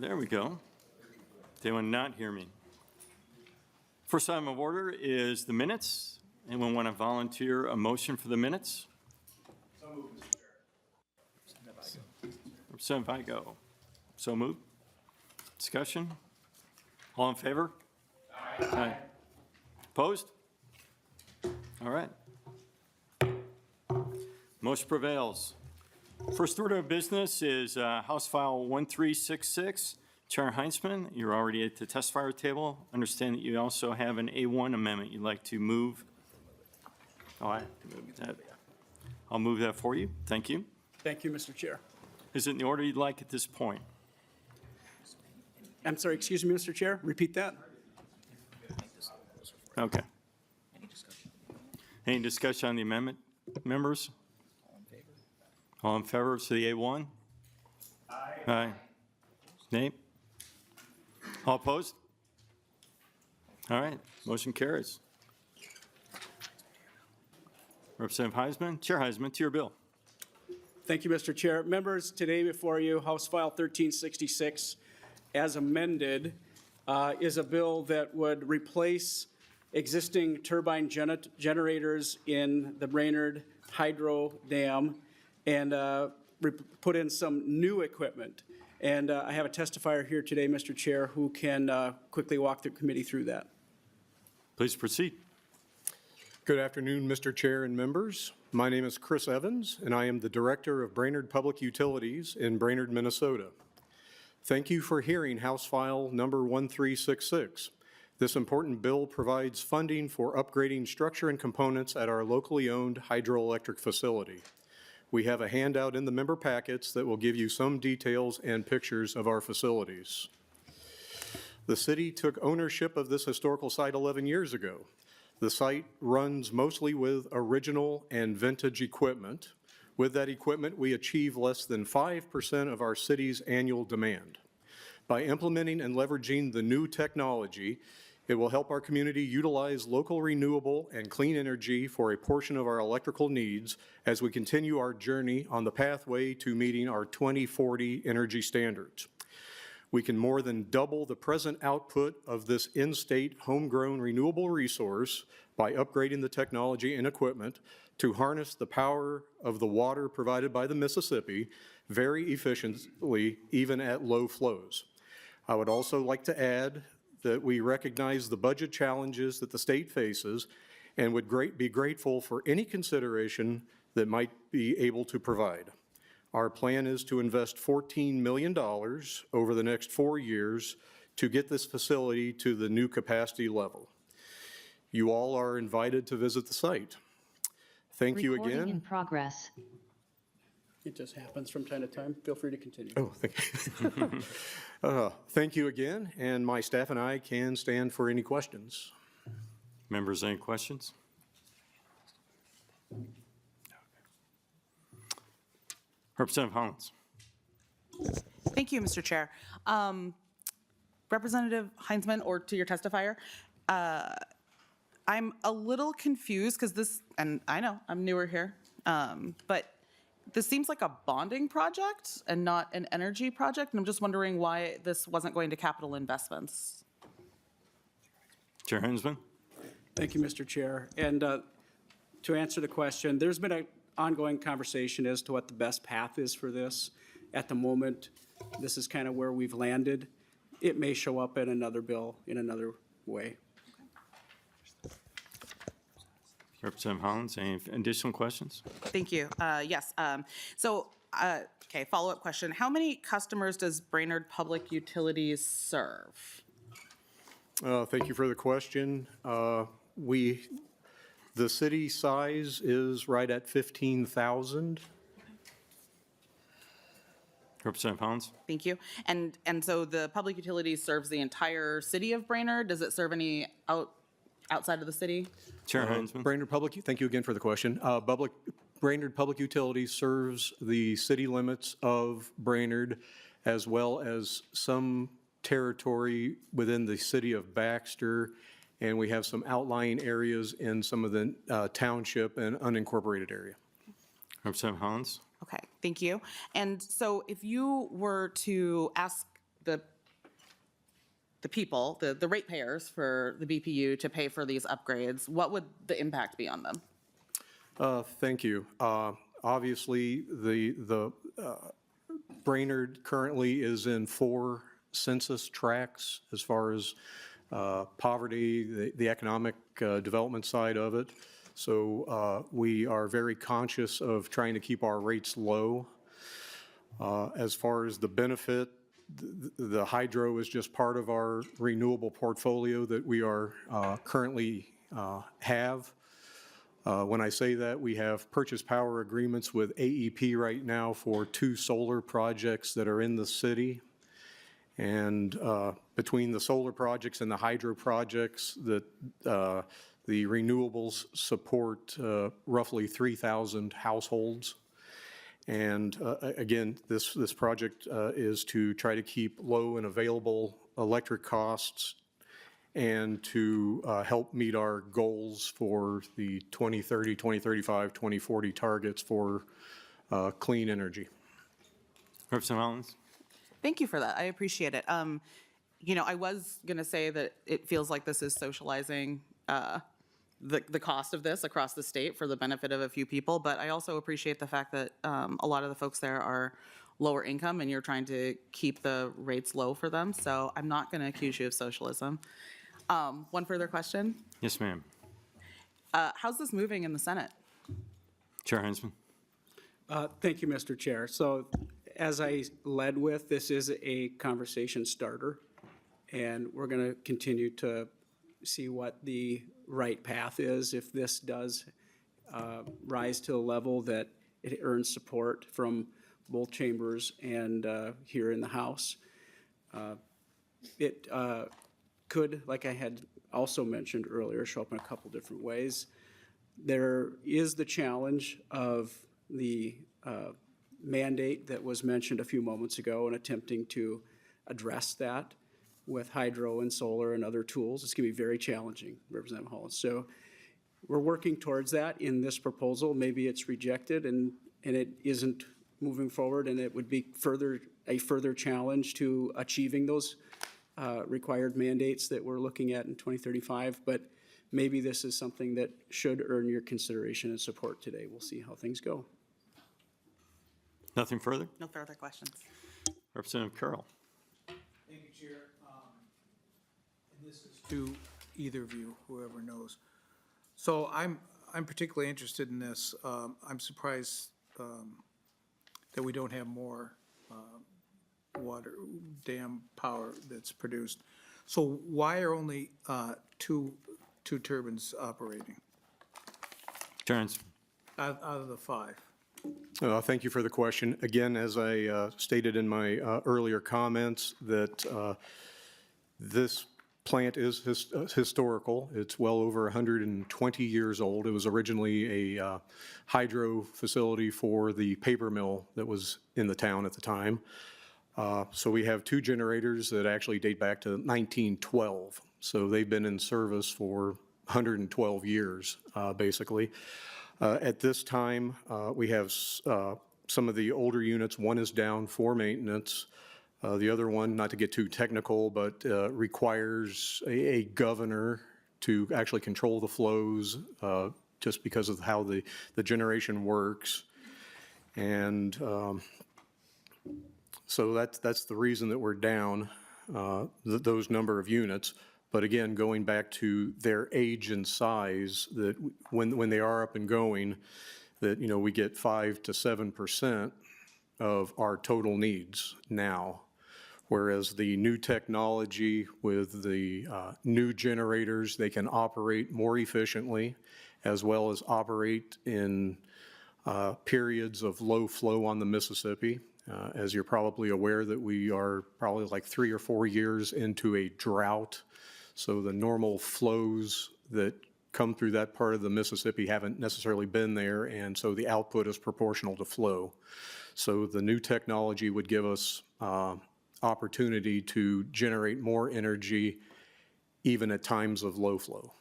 There we go. Did anyone not hear me? First item of order is the minutes. Anyone want to volunteer a motion for the minutes? So moved, Mr. Chair. Representative Vigo. So moved. Discussion? All in favor? Aye. Opposed? All right. Motion prevails. First order of business is House File 1366. Chair Heintzeman, you're already at the testifier table. Understand that you also have an A1 amendment you'd like to move. Oh, I have to move that. I'll move that for you. Thank you. Thank you, Mr. Chair. Is it in the order you'd like at this point? I'm sorry, excuse me, Mr. Chair, repeat that? Okay. Any discussion on the amendment, members? All in favor, so the A1? Aye. Aye. Nay? All opposed? All right, motion carries. Representative Heintzeman, Chair Heintzeman, to your bill. Thank you, Mr. Chair. Members, today before you, House File 1366, as amended, is a bill that would replace existing turbine generators in the Brainerd Hydro Dam and put in some new equipment. And I have a testifier here today, Mr. Chair, who can quickly walk the committee through that. Please proceed. Good afternoon, Mr. Chair and members. My name is Chris Evans, and I am the Director of Brainerd Public Utilities in Brainerd, Minnesota. Thank you for hearing House File number 1366. This important bill provides funding for upgrading structure and components at our locally owned hydroelectric facility. We have a handout in the member packets that will give you some details and pictures of our facilities. The city took ownership of this historical site 11 years ago. The site runs mostly with original and vintage equipment. With that equipment, we achieve less than 5% of our city's annual demand. By implementing and leveraging the new technology, it will help our community utilize local renewable and clean energy for a portion of our electrical needs as we continue our journey on the pathway to meeting our 2040 energy standards. We can more than double the present output of this in-state homegrown renewable resource by upgrading the technology and equipment to harness the power of the water provided by the Mississippi very efficiently, even at low flows. I would also like to add that we recognize the budget challenges that the state faces and would be grateful for any consideration that might be able to provide. Our plan is to invest $14 million over the next 4 years to get this facility to the new capacity level. You all are invited to visit the site. Thank you again. Recording in progress. It just happens from time to time. Feel free to continue. Oh, thank you. Thank you again, and my staff and I can stand for any questions. Members, any questions? Representative Hollins. Thank you, Mr. Chair. Representative Heintzeman, or to your testifier, I'm a little confused because this, and I know I'm newer here, but this seems like a bonding project and not an energy project, and I'm just wondering why this wasn't going to capital investments. Chair Heintzeman. Thank you, Mr. Chair. And to answer the question, there's been an ongoing conversation as to what the best path is for this. At the moment, this is kind of where we've landed. It may show up in another bill in another way. Representative Hollins, any additional questions? Thank you. Yes. Okay, follow-up question. How many customers does Brainerd Public Utilities serve? Thank you for the question. The city size is right at 15,000. Representative Hollins. Thank you. And so the Public Utilities serves the entire city of Brainerd? Does it serve any outside of the city? Chair Heintzeman. Brainerd Public, thank you again for the question. Brainerd Public Utilities serves the city limits of Brainerd as well as some territory within the city of Baxter, and we have some outlying areas in some of the township and unincorporated area. Representative Hollins. Okay, thank you. And so if you were to ask the the people, the ratepayers for the BPU to pay for these upgrades, what would the impact be on them? Thank you. Obviously, the Brainerd currently is in 4 census tracts as far as poverty, the economic development side of it. So we are very conscious of trying to keep our rates low. As far as the benefit, the hydro is just part of our renewable portfolio that we are currently have. When I say that, we have purchase power agreements with AEP right now for 2 solar projects that are in the city. And between the solar projects and the hydro projects, that the renewables support roughly 3,000 households. And again, this project is to try to keep low and available electric costs and to help meet our goals for the 2030, 2035, 2040 targets for clean energy. Representative Hollins? Thank you for that. I appreciate it. You know, I was going to say that it feels like this is socializing the cost of this across the state for the benefit of a few people, but I also appreciate the fact that a lot of the folks there are lower income and you're trying to keep the rates low for them. So I'm not going to accuse you of socialism. One further question. Yes, ma'am. How's this moving in the Senate? Chair Heintzeman? Thank you, Mr. Chair. So as I led with, this is a conversation starter, and we're going to continue to see what the right path is. If this does rise to a level that it earns support from both chambers and here in the House, it could, like I had also mentioned earlier, show up in a couple different ways. There is the challenge of the mandate that was mentioned a few moments ago and attempting to address that with hydro and solar and other tools. It's going to be very challenging, Representative Hollins. So we're working towards that in this proposal. Maybe it's rejected and it isn't moving forward, and it would be a further challenge to achieving those required mandates that we're looking at in 2035. But maybe this is something that should earn your consideration and support today. We'll see how things go. Nothing further? No further questions. Representative Carroll? Thank you, Chair. And this is to either of you, whoever knows. So I'm particularly interested in this. I'm surprised that we don't have more water dam power that's produced. So why are only two turbines operating Chair Heintzeman? out of the 5? Thank you for the question. Again, as I stated in my earlier comments, that this plant is historical. It's well over 120 years old. It was originally a hydro facility for the paper mill that was in the town at the time. So we have 2 generators that actually date back to 1912. So they've been in service for 112 years, basically. At this time, we have some of the older units. One is down for maintenance. The other one, not to get too technical, but requires a governor to actually control the flows just because of how the generation works. And so that's the reason that we're down those number of units. But again, going back to their age and size, that when they are up and going, that, you know, we get 5 to 7% of our total needs now. Whereas the new technology with the new generators, they can operate more efficiently, as well as operate in periods of low flow on the Mississippi. As you're probably aware, that we are probably like 3 or 4 years into a drought. So the normal flows that come through that part of the Mississippi haven't necessarily been there, and so the output is proportional to flow. So the new technology would give us opportunity to generate more energy even at times of low flow.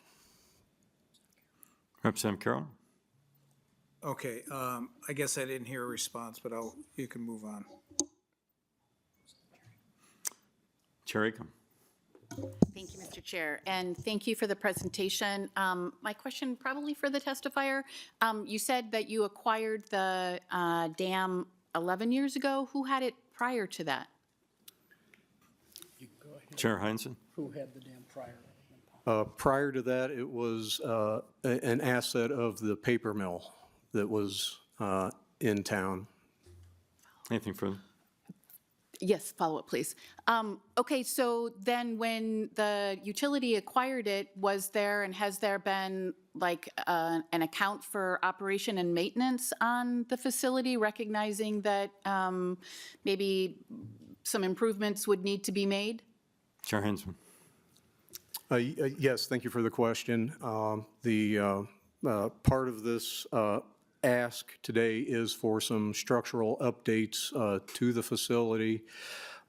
Representative Carroll? Okay, I guess I didn't hear a response, but you can move on. Chair Acom? Thank you, Mr. Chair, and thank you for the presentation. My question probably for the testifier, you said that you acquired the dam 11 years ago. Who had it prior to that? Chair Heintzeman. Who had the dam prior? Prior to that, it was an asset of the paper mill that was in town. Anything further? Yes, follow up, please. Okay, so then when the utility acquired it, was there and has there been like an account for operation and maintenance on the facility, recognizing that maybe some improvements would need to be made? Chair Heintzeman. Yes, thank you for the question. The part of this ask today is for some structural updates to the facility,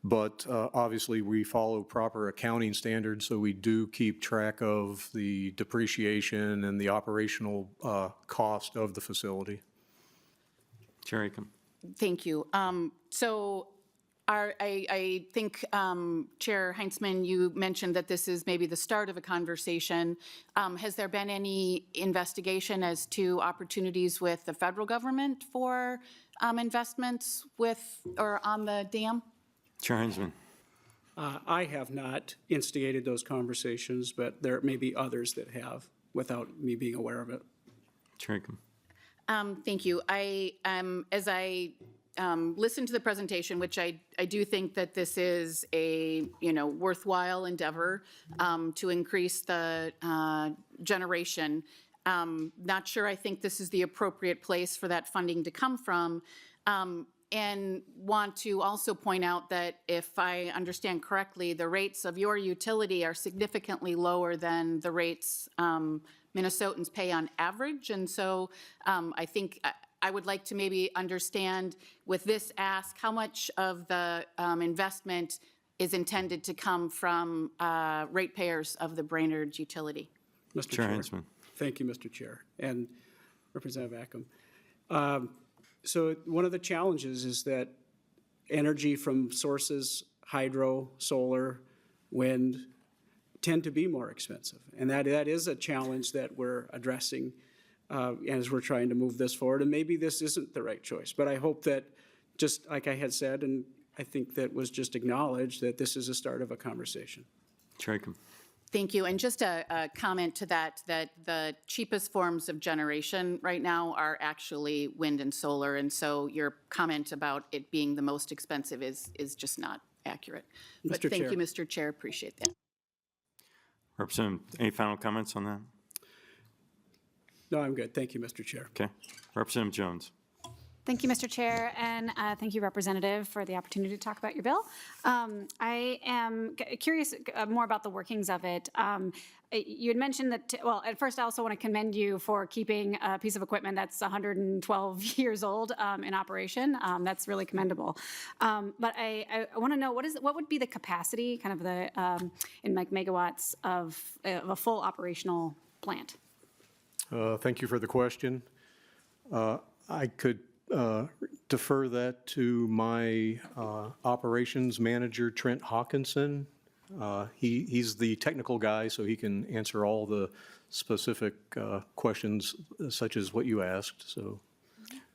but obviously we follow proper accounting standards, so we do keep track of the depreciation and the operational cost of the facility. Chair Aiken. Thank you. So I think, Chair Heintzeman, you mentioned that this is maybe the start of a conversation. Has there been any investigation as to opportunities with the federal government for investments with or on the dam? Chair Heintzeman. I have not instigated those conversations, but there may be others that have without me being aware of it. Chair Aiken. Thank you. As I listen to the presentation, which I do think that this is a, worthwhile endeavor to increase the generation. Not sure I think this is the appropriate place for that funding to come from. And want to also point out that if I understand correctly, the rates of your utility are significantly lower than the rates Minnesotans pay on average. And so I think I would like to maybe understand with this ask, how much of the investment is intended to come from ratepayers of the Brainerd utility? Mr. Chair Chair. Heintzeman. Thank you, Mr. Chair, and Representative Ackham. So one of the challenges is that energy from sources, hydro, solar, wind, tend to be more expensive. And that is a challenge that we're addressing as we're trying to move this forward. And maybe this isn't the right choice, but I hope that, just like I had said, and I think that was just acknowledged, that this is a start of a conversation. Chair Aiken. Thank you. And just a comment to that the cheapest forms of generation right now are actually wind and solar. And so your comment about it being the most expensive is just not accurate. But Mr. thank Chair. you, Mr. Chair. Appreciate that. Representative, any final comments on that? No, I'm good. Thank you, Mr. Chair. Okay. Representative Jones. Thank you, Mr. Chair, and thank you, Representative, for the opportunity to talk about your bill. I am curious more about the workings of it. You had mentioned that, well, at first I also want to commend you for keeping a piece of equipment that's 112 years old in operation. That's really commendable. But I want to know, what would be the capacity, kind of the, in like megawatts of a full operational plant? Thank you for the question. I could defer that to my operations manager, Trent Hawkinson. He's the technical guy, so he can answer all the specific questions such as what you asked. So,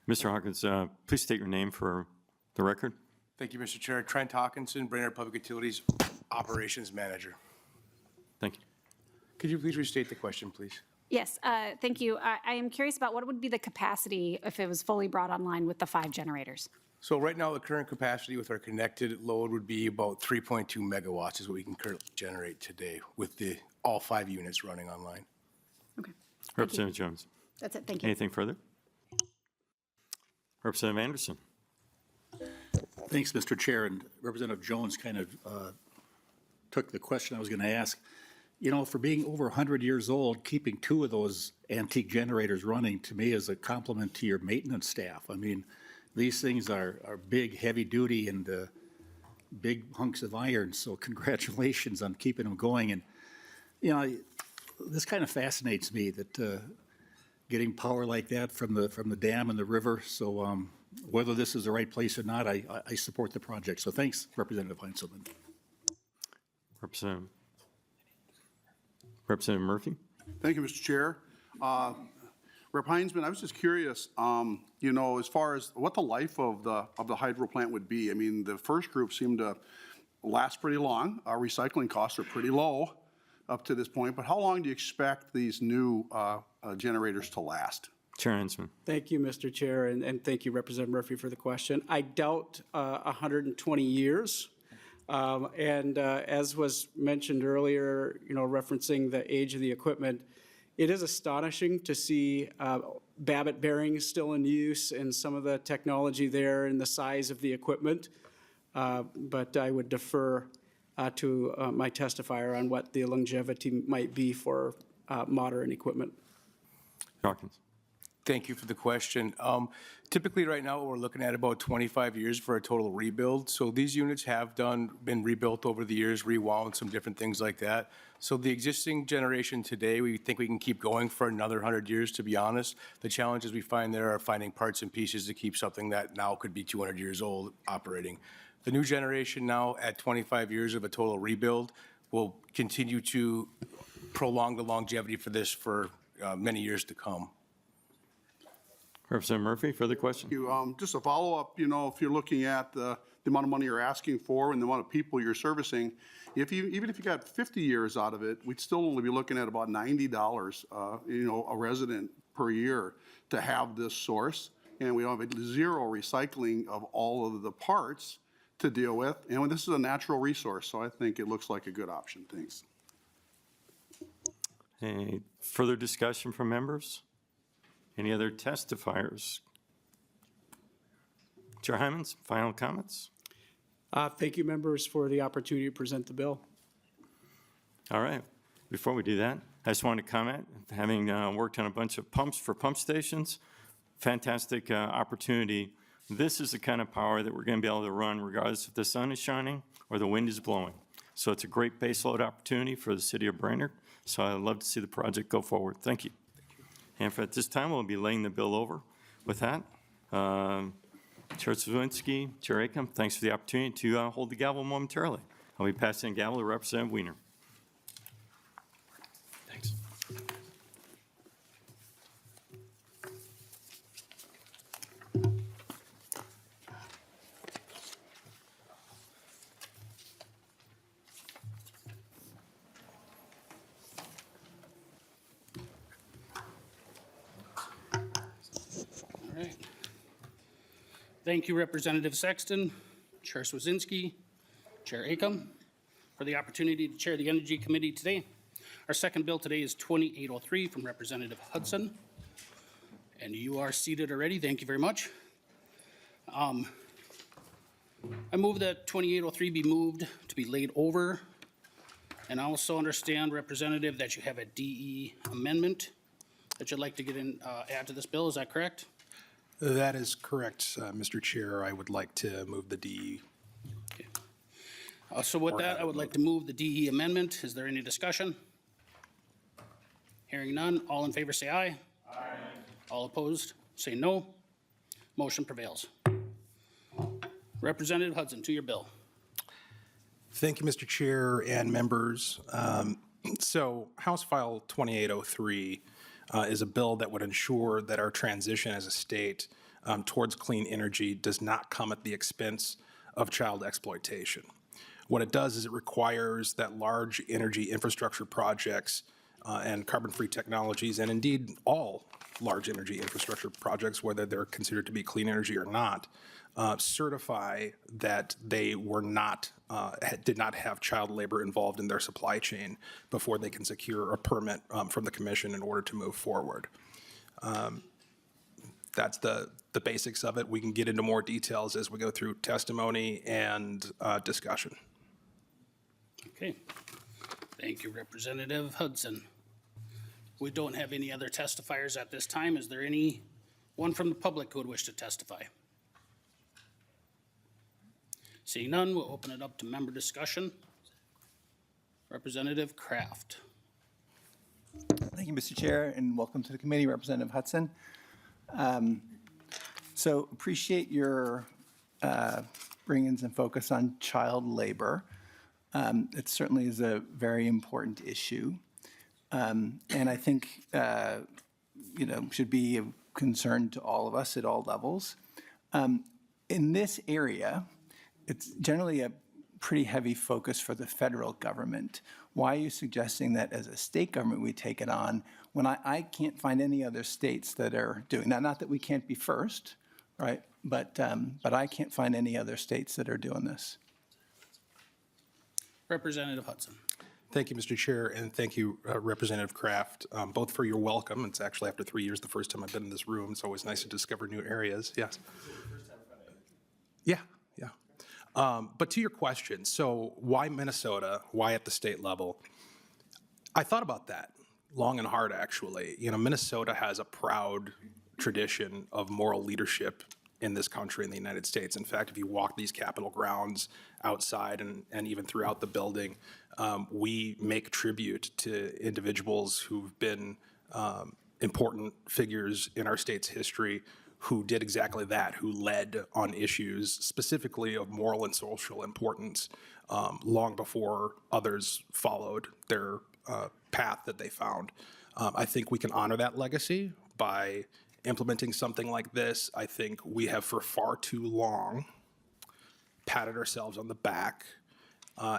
Mr. Hawkins, please state your name for the record. Thank you, Mr. Chair. Trent Hawkinson, Brainerd Public Utilities Operations Manager. Thank you. Could you please restate the question, please? Yes, thank you. I am curious about what would be the capacity if it was fully brought online with the 5 generators? So right now, the current capacity with our connected load would be about 3.2 megawatts is what we can currently generate today with all 5 units running online. Okay. Representative Jones. That's it. Thank you. Anything further? Representative Anderson. Thanks, Mr. Chair. And Representative Jones kind of took the question I was going to ask. You know, for being over 100 years old, keeping 2 of those antique generators running to me is a compliment to your maintenance staff. I mean, these things are big, heavy duty and big hunks of iron. So congratulations on keeping them going. And, you know, this kind of fascinates me that getting power like that from the dam and the river. So whether this is the right place or not, I support the project. So thanks, Representative Heintzeman. Representative Representative Murphy? Thank you, Mr. Chair. Rep. Heintzeman, I was just curious, you know, as far as what the life of the hydro plant would be. I mean, the first group seemed to last pretty long. Our recycling costs are pretty low up to this point, but how long do you expect these new generators to last? Chair Heintzeman. Thank you, Mr. Chair, and thank you, Representative Murphy, for the question. I doubt 120 years. And as was mentioned earlier, you know, referencing the age of the equipment, it is astonishing to see Babbitt bearings still in use and some of the technology there and the size of the equipment. But I would defer to my testifier on what the longevity might be for modern equipment. Hawkins. Thank you for the question. Typically, right now, we're looking at about 25 years for a total rebuild. So these units have been rebuilt over the years, rewound, some different things like that. So the existing generation today, we think we can keep going for another 100 years, to be honest. The challenges we find there are finding parts and pieces to keep something that now could be 200 years old operating. The new generation now, at 25 years of a total rebuild, will continue to prolong the longevity for this for many years to come. Representative Murphy, further question? Just a follow-up, you know, if you're looking at the amount of money you're asking for and the amount of people you're servicing, even if you got 50 years out of it, we'd still only be looking at about $90, you know, a resident per year to have this source. And we don't have zero recycling of all of the parts to deal with. And this is a natural resource, so I think it looks like a good option. Thanks. Any further discussion from members? Any other testifiers? Chair Hyman's final comments? Thank you, members, for the opportunity to present the bill. All right. Before we do that, I just want to comment, having worked on a bunch of pumps for pump stations, fantastic opportunity. This is the kind of power that we're going to be able to run regardless if the sun is shining or the wind is blowing. So it's a great baseload opportunity for the city of Brainerd. So I'd love to see the project go forward. Thank you. And for at this time, we'll be laying the bill over. With that, Chair Swinsky, Chair Acom, thanks for the opportunity to hold the gavel momentarily. I'll be passing the gavel to Representative Wiener. Thanks. All right. Thank you, Representative Sexton, Chair Swazinski, Chair Acom, for the opportunity to chair the Energy Committee today. Our second bill today is 2803 from Representative Hudson. And you are seated already. Thank you very much. I move that 2803 be moved to be laid over. And I also understand, Representative, that you have a DE amendment that you'd like to get in, add to this bill. Is that correct? That is correct, Mr. Chair. I would like to move the DE. Okay. So with that, I would like to move the DE amendment. Is there any discussion? Hearing none, all in favor say aye. Aye. All opposed, say no. Motion prevails. Representative Hudson, to your bill. Thank you, Mr. Chair and members. So House File 2803 is a bill that would ensure that our transition as a state towards clean energy does not come at the expense of child exploitation. What it does is it requires that large energy infrastructure projects and carbon-free technologies, and indeed all large energy infrastructure projects, whether they're considered to be clean energy or not, certify that they were not, did not have child labor involved in their supply chain before they can secure a permit from the commission in order to move forward. That's the basics of it. We can get into more details as we go through testimony and discussion. Okay. Thank you, Representative Hudson. We don't have any other testifiers at this time. Is there anyone from the public who would wish to testify? Seeing none, we'll open it up to member discussion. Representative Kraft. Thank you, Mr. Chair, and welcome to the committee, Representative Hudson. So appreciate your bringing some focus on child labor. It certainly is a very important issue. and I think, should be of concern to all of us at all levels. In this area, it's generally a pretty heavy focus for the federal government. Why are you suggesting that as a state government we take it on when I can't find any other states that are doing that? Not that we can't be first, right? But I can't find any other states that are doing this. Representative Hudson. Thank you, Mr. Chair, and thank you, Representative Kraft, both for your welcome. It's actually after 3 years the first time I've been in this room. It's always nice to discover new areas. Yes. Yeah. But to your question, so why Minnesota? Why at the state level? I thought about that long and hard, actually. Minnesota has a proud tradition of moral leadership in this country, in the United States. In fact, if you walk these Capitol grounds outside and even throughout the building, we make tribute to individuals who've been important figures in our state's history who did exactly that, who led on issues specifically of moral and social importance long before others followed their path that they found. I think we can honor that legacy by implementing something like this. I think we have for far too long patted ourselves on the back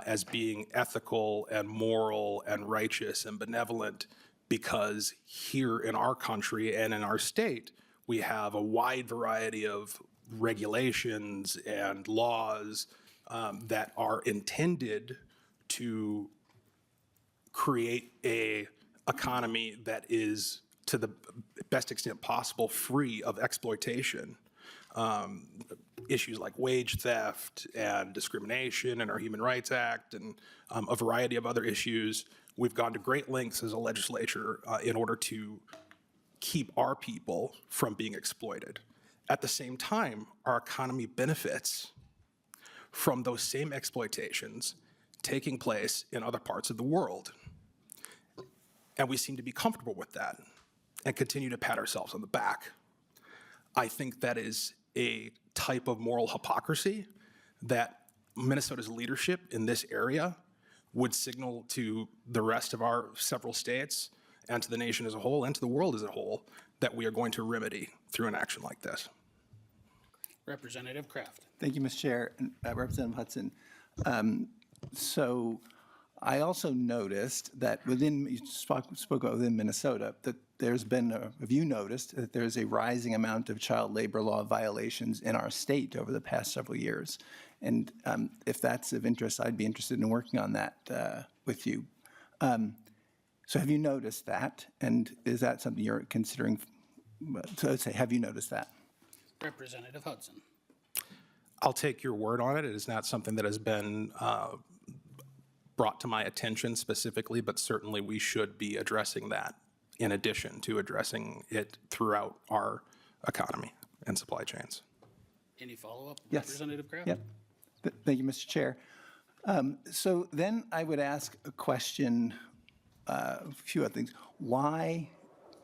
as being ethical and moral and righteous and benevolent because here in our country and in our state, we have a wide variety of regulations and laws that are intended to create a economy that is, to the best extent possible, free of exploitation. Issues like wage theft and discrimination and our Human Rights Act and a variety of other issues. We've gone to great lengths as a legislature in order to keep our people from being exploited. At the same time, our economy benefits from those same exploitations taking place in other parts of the world. And we seem to be comfortable with that and continue to pat ourselves on the back. I think that is a type of moral hypocrisy that Minnesota's leadership in this area would signal to the rest of our several states and to the nation as a whole and to the world as a whole that we are going to remedy through an action like this. Representative Kraft. Thank you, Mr. Chair, and Representative Hudson. So I also noticed that you spoke about within Minnesota, that there's been, have you noticed that there's a rising amount of child labor law violations in our state over the past several years? And if that's of interest, I'd be interested in working on that with you. So have you noticed that? And is that something you're considering? So let's say, have you noticed that? Representative Hudson. I'll take your word on it. It is not something that has been brought to my attention specifically, but certainly we should be addressing that in addition to addressing it throughout our economy and supply chains. Any follow-up? Yes. Representative Kraft? Yep. Thank you, Mr. Chair. So then I would ask a question, a few other things. Why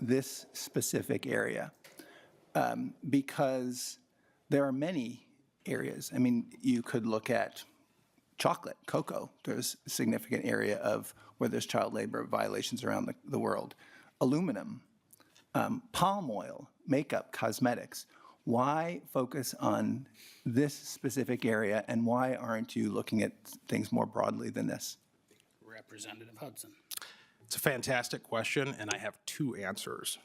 this specific area? Because there are many areas. I mean, you could look at chocolate, cocoa. There's a significant area of where there's child labor violations around the world. Aluminum, palm oil, makeup, cosmetics. Why focus on this specific area, and why aren't you looking at things more broadly than this? Representative Hudson. It's a fantastic question, and I have two answers.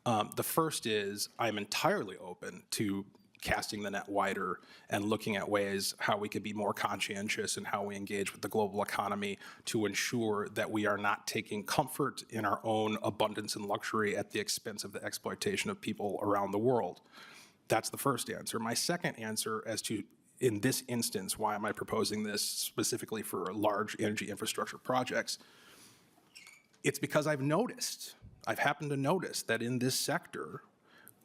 The first is I'm entirely open to casting the net wider and looking at ways how we could be more conscientious in how we engage with the global economy to ensure that we are not taking comfort in our own abundance and luxury at the expense of the exploitation of people around the world. That's the first answer. My second answer as to, in this instance, why am I proposing this specifically for large energy infrastructure projects? It's because I've happened to notice that in this sector,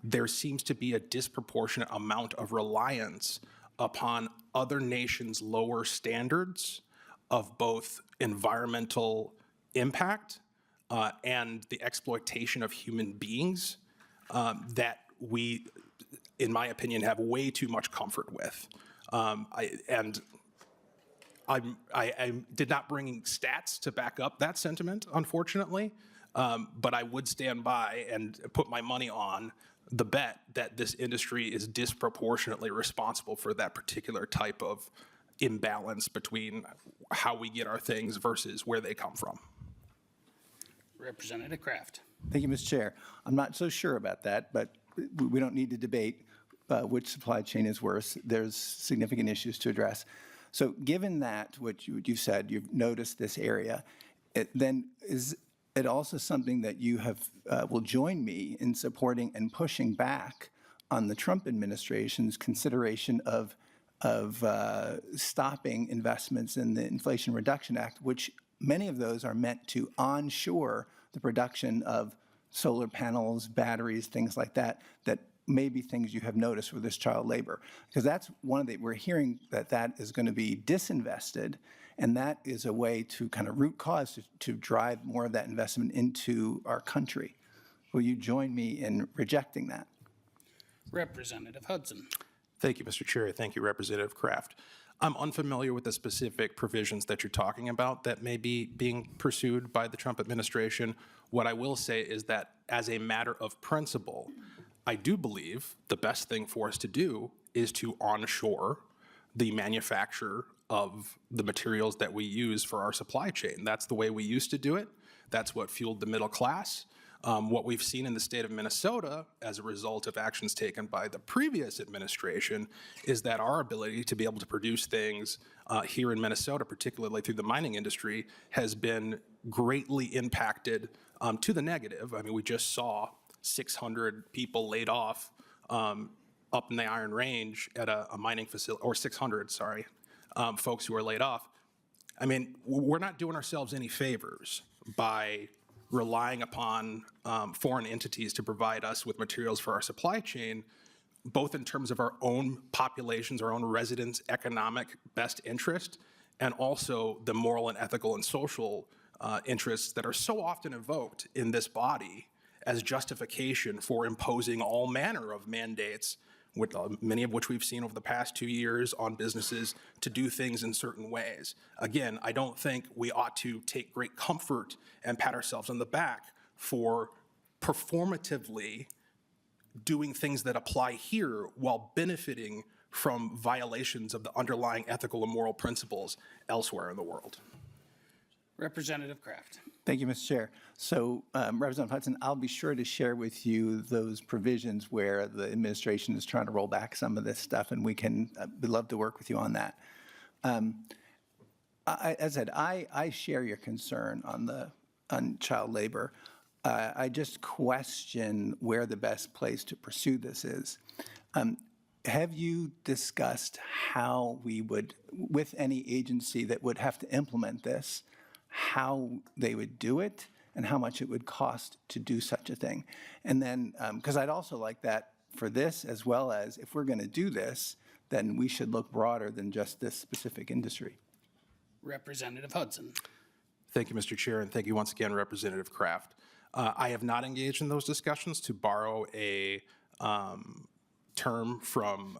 there seems to be a disproportionate amount of reliance upon other nations' lower standards of both environmental impact and the exploitation of human beings that we, in my opinion, have way too much comfort with. And I did not bring stats to back up that sentiment, unfortunately, but I would stand by and put my money on the bet that this industry is disproportionately responsible for that particular type of imbalance between how we get our things versus where they come from. Representative Kraft. Thank you, Mr. Chair. I'm not so sure about that, but we don't need to debate which supply chain is worse. There's significant issues to address. So given that, what you've said, you've noticed this area, then is it also something that you have will join me in supporting and pushing back on the Trump administration's consideration of stopping investments in the Inflation Reduction Act, which many of those are meant to onshore the production of solar panels, batteries, things like that, that may be things you have noticed with this child labor. Because that's one of the, we're hearing that that is going to be disinvested, and that is a way to kind of root cause to drive more of that investment into our country. Will you join me in rejecting that? Representative Hudson. Thank you, Mr. Chair. Thank you, Representative Kraft. I'm unfamiliar with the specific provisions that you're talking about that may be being pursued by the Trump administration. What I will say is that as a matter of principle, I do believe the best thing for us to do is to onshore the manufacture of the materials that we use for our supply chain. That's the way we used to do it. That's what fueled the middle class. What we've seen in the state of Minnesota as a result of actions taken by the previous administration is that our ability to be able to produce things here in Minnesota, particularly through the mining industry, has been greatly impacted to the negative. I mean, we just saw 600 people laid off up in the Iron Range at a mining facility, or 600, sorry, folks who are laid off. I mean, we're not doing ourselves any favors by relying upon foreign entities to provide us with materials for our supply chain, both in terms of our own populations, our own residents' economic best interest, and also the moral and ethical and social interests that are so often evoked in this body as justification for imposing all manner of mandates, with many of which we've seen over the past 2 years on businesses to do things in certain ways. Again, I don't think we ought to take great comfort and pat ourselves on the back for performatively doing things that apply here while benefiting from violations of the underlying ethical and moral principles elsewhere in the world. Representative Kraft. Thank you, Mr. Chair. So, Representative Hudson, I'll be sure to share with you those provisions where the administration is trying to roll back some of this stuff, and we can, we'd love to work with you on that. As I said, I share your concern on child labor. I just question where the best place to pursue this is. Have you discussed how we would, with any agency that would have to implement this, how they would do it and how much it would cost to do such a thing? And then, because I'd also like that for this, as well as if we're going to do this, then we should look broader than just this specific industry. Representative Hudson. Thank you, Mr. Chair, and thank you once again, Representative Kraft. I have not engaged in those discussions, to borrow a term from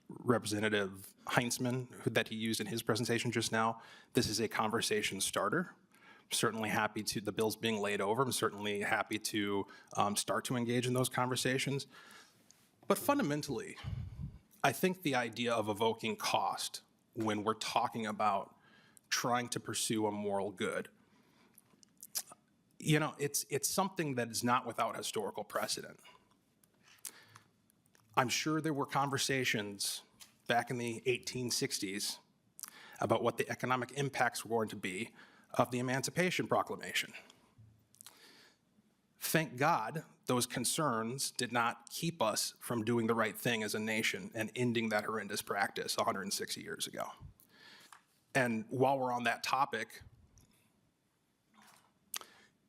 Representative Heintzeman that he used in his presentation just now. This is a conversation starter. I'm certainly happy to, the bill's being laid over, I'm certainly happy to start to engage in those conversations. But fundamentally, I think the idea of evoking cost when we're talking about trying to pursue a moral good, you know, it's something that is not without historical precedent. I'm sure there were conversations back in the 1860s about what the economic impacts were going to be of the Emancipation Proclamation. Thank God those concerns did not keep us from doing the right thing as a nation and ending that horrendous practice 160 years ago. And while we're on that topic,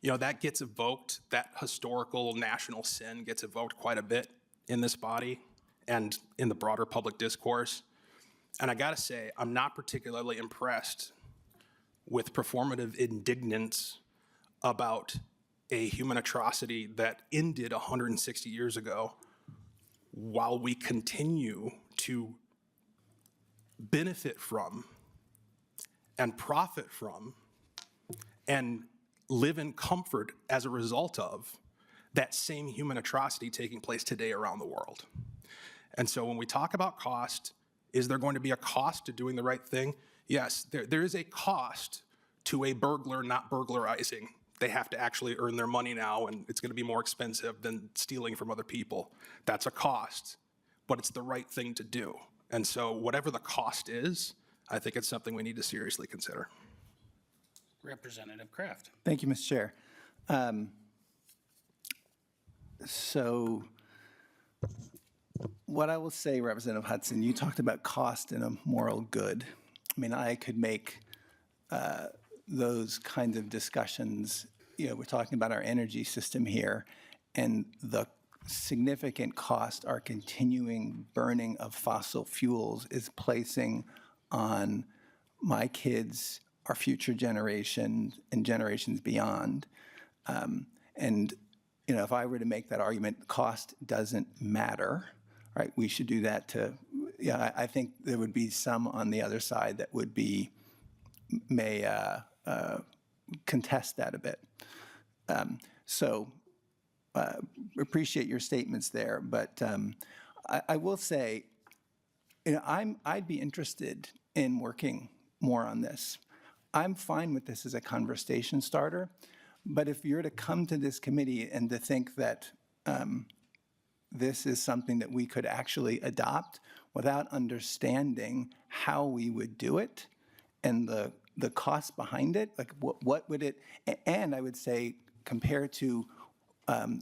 you know, that gets evoked, that historical national sin gets evoked quite a bit in this body and in the broader public discourse. And I gotta say, I'm not particularly impressed with performative indignance about a human atrocity that ended 160 years ago while we continue to benefit from and profit from and live in comfort as a result of that same human atrocity taking place today around the world. And so when we talk about cost, is there going to be a cost to doing the right thing? Yes, there is a cost to a burglar not burglarizing. They have to actually earn their money now, and it's going to be more expensive than stealing from other people. That's a cost, but it's the right thing to do. And so whatever the cost is, I think it's something we need to seriously consider. Representative Kraft. Thank you, Mr. Chair. So what I will say, Representative Hudson, you talked about cost and a moral good. I mean, I could make those kinds of discussions. You know, we're talking about our energy system here and the significant cost our continuing burning of fossil fuels is placing on my kids, our future generation, and generations beyond. And, you know, if I were to make that argument, cost doesn't matter, right? We should do that to, yeah, I think there would be some on the other side that would be, may contest that a bit. So appreciate your statements there, but I will say, you know, I'd be interested in working more on this. I'm fine with this as a conversation starter, but if you're to come to this committee and to think that this is something that we could actually adopt without understanding how we would do it and the cost behind it, like what would it, and I would say compared to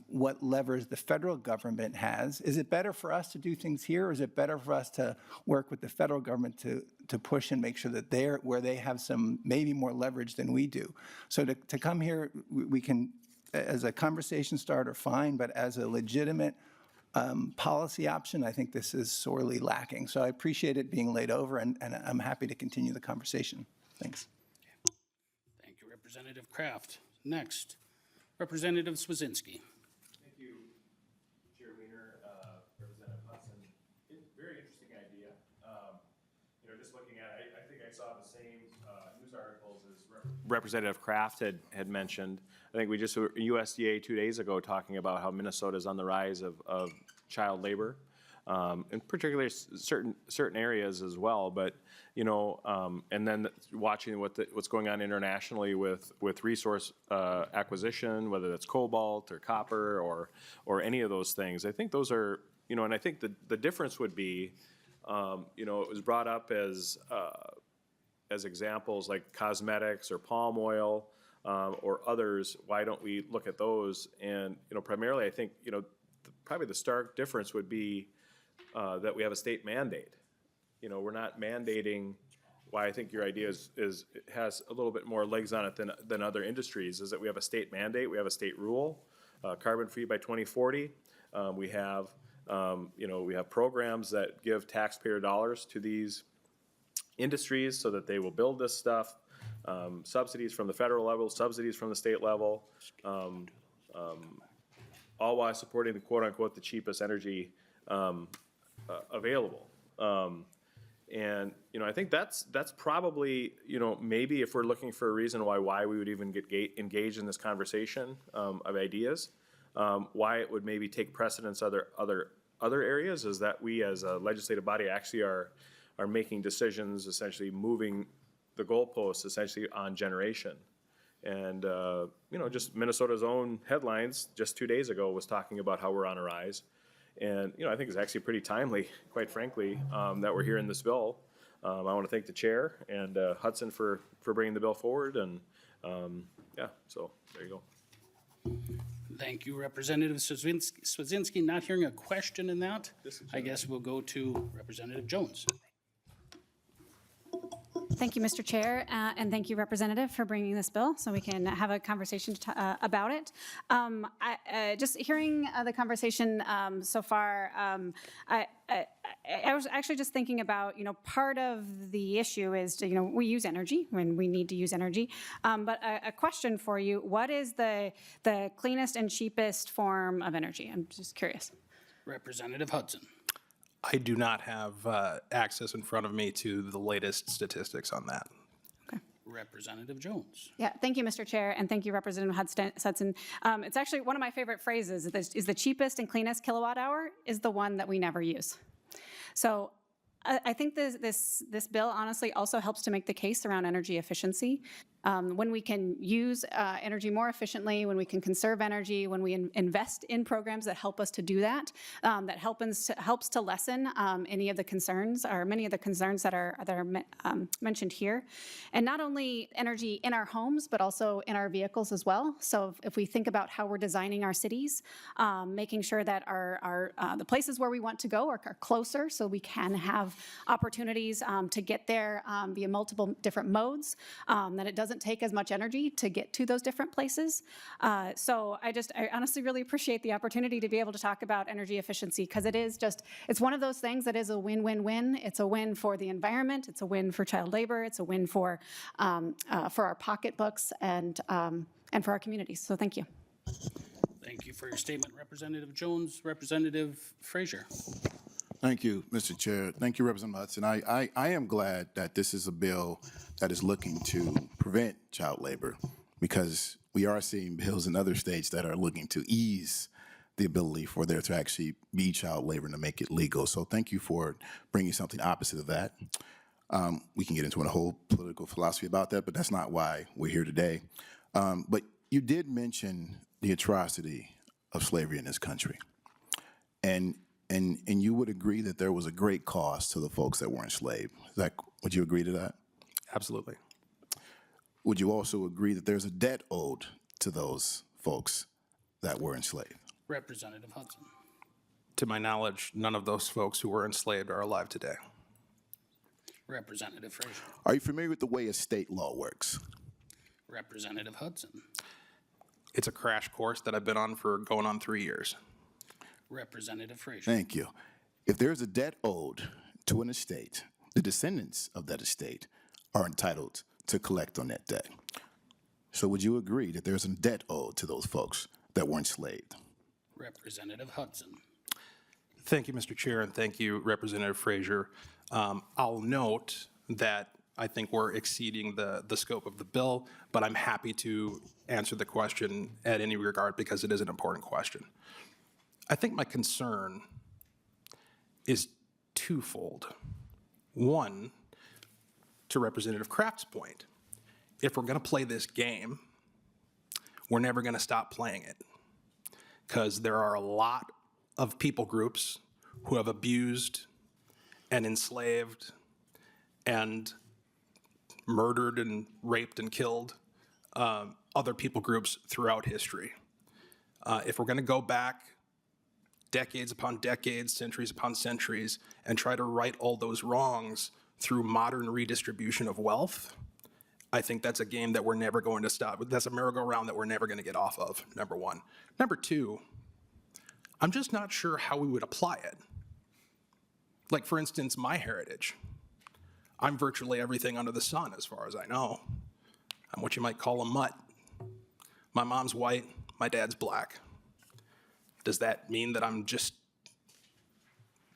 what levers the federal government has, is it better for us to do things here, or is it better for us to work with the federal government to push and make sure that they're where they have some maybe more leverage than we do? So to come here, we can, as a conversation starter, fine, but as a legitimate policy option, I think this is sorely lacking. So I appreciate it being laid over, and I'm happy to continue the conversation. Thanks. Thank you, Representative Kraft. Next, Representative Swazinski. Thank you, Chair Wiener, Representative Hudson. Very interesting idea. You know, just looking at it, I think I saw the same news articles as Representative Kraft had mentioned. I think we just were USDA 2 days ago talking about how Minnesota is on the rise of child labor, and particularly certain areas as well. But you know, and then watching what's going on internationally with resource acquisition, whether that's cobalt or copper or any of those things. I think those are, you know, and I think the difference would be, you know, it was brought up as examples like cosmetics or palm oil or others. Why don't we look at those? And you know, primarily, I think, you know, probably the stark difference would be that we have a state mandate. You know, we're not mandating. Why I think your idea has a little bit more legs on it than other industries is that we have a state mandate, we have a state rule, carbon free by 2040. We have, you know, we have programs that give taxpayer dollars to these industries so that they will build this stuff. Subsidies from the federal level, subsidies from the state level, all while supporting the quote unquote the cheapest energy available. And, you know, I think that's probably, you know, maybe if we're looking for a reason why we would even get engaged in this conversation of ideas, why it would maybe take precedence other areas is that we as a legislative body actually are making decisions, essentially moving the goalposts essentially on generation. And, you know, just Minnesota's own headlines just 2 days ago was talking about how we're on a rise. And, you know, I think it's actually pretty timely, quite frankly, that we're hearing this bill. I want to thank the chair and Hudson for bringing the bill forward. And, yeah, so there you go. Thank you, Representative Swazinski. Not hearing a question in that, I guess we'll go to Representative Jones. Thank you, Mr. Chair, and thank you, Representative, for bringing this bill so we can have a conversation about it. Just hearing the conversation so far, I was actually just thinking about, you know, part of the issue is, you know, we use energy when we need to use energy. But a question for you, what is the cleanest and cheapest form of energy? I'm just curious. Representative Hudson. I do not have access in front of me to the latest statistics on that. Okay. Representative Jones. Yeah, thank you, Mr. Chair, and thank you, Representative Hudson. It's actually one of my favorite phrases, is the cheapest and cleanest kilowatt hour is the one that we never use. So I think this bill honestly also helps to make the case around energy efficiency. When we can use energy more efficiently, when we can conserve energy, when we invest in programs that help us to do that, that helps to lessen any of the concerns or many of the concerns that are mentioned here. And not only energy in our homes, but also in our vehicles as well. So if we think about how we're designing our cities, making sure that the places where we want to go are closer so we can have opportunities to get there via multiple different modes, that it doesn't take as much energy to get to those different places. So I honestly really appreciate the opportunity to be able to talk about energy efficiency, because it's one of those things that is a win-win-win. It's a win for the environment, it's a win for child labor, it's a win for our pocketbooks and for our communities. So thank you. Thank you for your statement, Representative Jones. Representative Frazier. Thank you, Mr. Chair. Thank you, Representative Hudson. I am glad that this is a bill that is looking to prevent child labor, because we are seeing bills in other states that are looking to ease the ability for there to actually be child labor and to make it legal. So thank you for bringing something opposite of that. We can get into a whole political philosophy about that, but that's not why we're here today. But you did mention the atrocity of slavery in this country. And you would agree that there was a great cost to the folks that were enslaved. Would you agree to that? Absolutely. Would you also agree that there's a debt owed to those folks that were enslaved? Representative Hudson. To my knowledge, none of those folks who were enslaved are alive today. Representative Frazier. Are you familiar with the way estate law works? Representative Hudson. It's a crash course that I've been on for going on 3 years. Representative Frazier. Thank you. If there's a debt owed to an estate, the descendants of that estate are entitled to collect on that debt. So would you agree that there's a debt owed to those folks that were enslaved? Representative Hudson. Thank you, Mr. Chair, and thank you, Representative Frazier. I'll note that I think we're exceeding the scope of the bill, but I'm happy to answer the question at any regard because it is an important question. I think my concern is twofold. One, to Representative Kraft's point, if we're going to play this game, we're never going to stop playing it, because there are a lot of people groups who have abused and enslaved and murdered and raped and killed other people groups throughout history. If we're going to go back decades upon decades, centuries upon centuries, and try to right all those wrongs through modern redistribution of wealth, I think that's a game that we're never going to stop. That's a merry-go-round that we're never going to get off of, number one. Number two, I'm just not sure how we would apply it. Like, for instance, my heritage. I'm virtually everything under the sun, as far as I know. I'm what you might call a mutt. My mom's white, my dad's black. Does that mean that I'm just,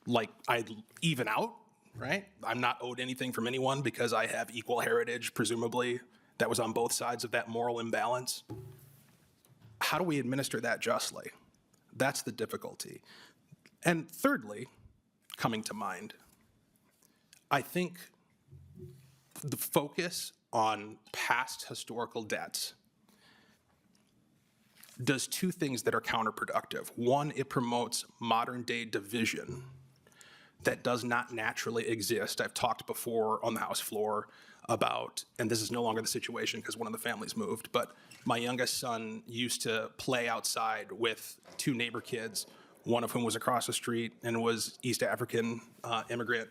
like, I even out, right? I'm not owed anything from anyone because I have equal heritage, presumably, that was on both sides of that moral imbalance? How do we administer that justly? That's the difficulty. And thirdly, coming to mind, I think the focus on past historical debts does two things that are counterproductive. One, it promotes modern day division that does not naturally exist. I've talked before on the House floor about, and this is no longer the situation because one of the families moved, but my youngest son used to play outside with two neighbor kids, one of whom was across the street and was East African immigrant,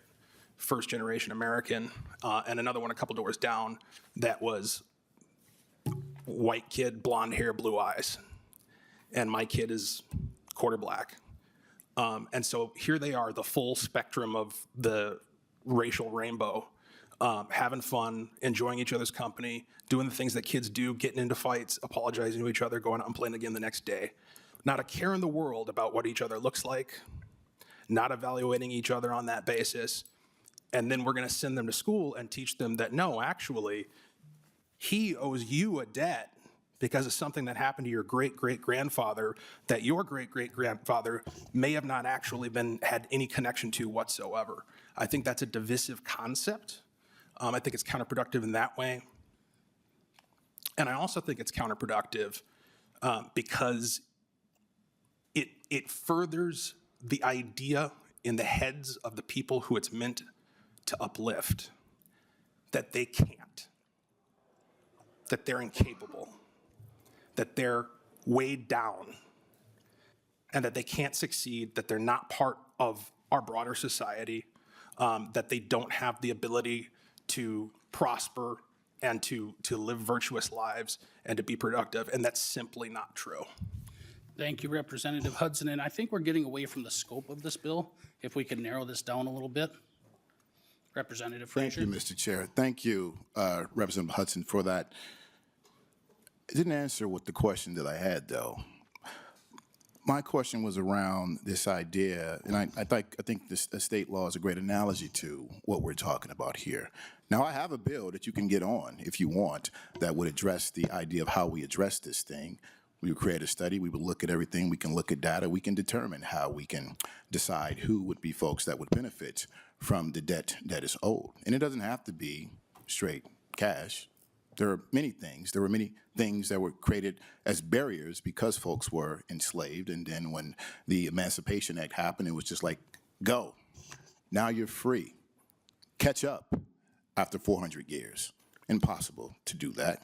first generation American, and another one a couple doors down that was white kid, blonde hair, blue eyes. And my kid is quarter black. And so here they are, the full spectrum of the racial rainbow, having fun, enjoying each other's company, doing the things that kids do, getting into fights, apologizing to each other, going out and playing again the next day. Not a care in the world about what each other looks like, not evaluating each other on that basis. And then we're going to send them to school and teach them that, no, actually, He owes you a debt because of something that happened to your great-great-grandfather that your great-great-grandfather may have not actually had any connection to whatsoever. I think that's a divisive concept. I think it's counterproductive in that way. And I also think it's counterproductive because it furthers the idea in the heads of the people who it's meant to uplift that they can't, that they're incapable, that they're weighed down, and that they can't succeed, that they're not part of our broader society, that they don't have the ability to prosper and to live virtuous lives and to be productive, and that's simply not true. Thank you, Representative Hudson, and I think we're getting away from the scope of this bill. If we could narrow this down a little bit. Representative Frazier. Thank you, Mr. Chair. Thank you, Representative Hudson, for that. It didn't answer what the question that I had, though. My question was around this idea, and I think this state law is a great analogy to what we're talking about here. Now, I have a bill that you can get on, if you want, that would address the idea of how we address this thing. We would create a study, we would look at everything, we can look at data, we can determine how we can decide who would be folks that would benefit from the debt that is owed. And it doesn't have to be straight cash. There are many things. There were many things that were created as barriers because folks were enslaved. And then when the Emancipation Act happened, it was just like, go. Now you're free. Catch up after 400 years. Impossible to do that.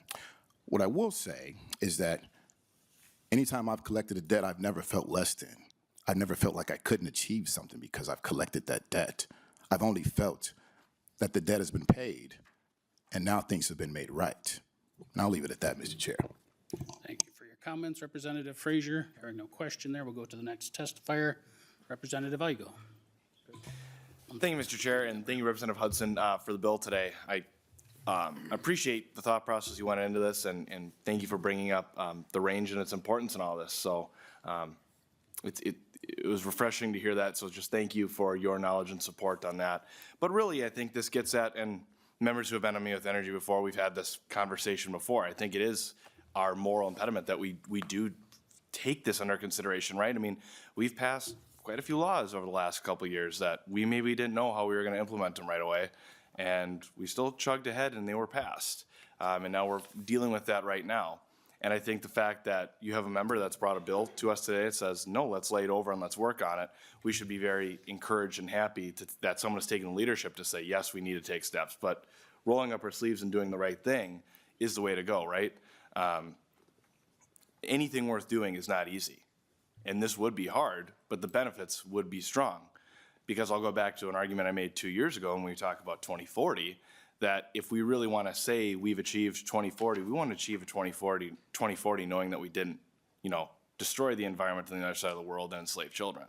What I will say is that anytime I've collected a debt, I've never felt less than. I've never felt like I couldn't achieve something because I've collected that debt. I've only felt that the debt has been paid and now things have been made right. And I'll leave it at that, Mr. Chair. Thank you for your comments, Representative Frazier. Hearing no question there, we'll go to the next testifier, Representative Igo. Thank you, Mr. Chair, and thank you, Representative Hudson, for the bill today. I appreciate the thought process you went into this, and thank you for bringing up the range and its importance in all this. So it was refreshing to hear that, so just thank you for your knowledge and support on that. But really, I think this gets at, and members who have been on me with energy before, we've had this conversation before. I think it is our moral impediment that we do take this under consideration, right? I mean, we've passed quite a few laws over the last couple of years that we maybe didn't know how we were going to implement them right away, and we still chugged ahead and they were passed. And now we're dealing with that right now. And I think the fact that you have a member that's brought a bill to us today that says, no, let's lay it over and let's work on it, we should be very encouraged and happy that someone is taking the leadership to say, yes, we need to take steps. But rolling up our sleeves and doing the right thing is the way to go, right? Anything worth doing is not easy. And this would be hard, but the benefits would be strong. Because I'll go back to an argument I made 2 years ago when we talked about 2040, that if we really want to say we've achieved 2040, we want to achieve a 2040 knowing that we didn't, destroy the environment on the other side of the world and enslave children.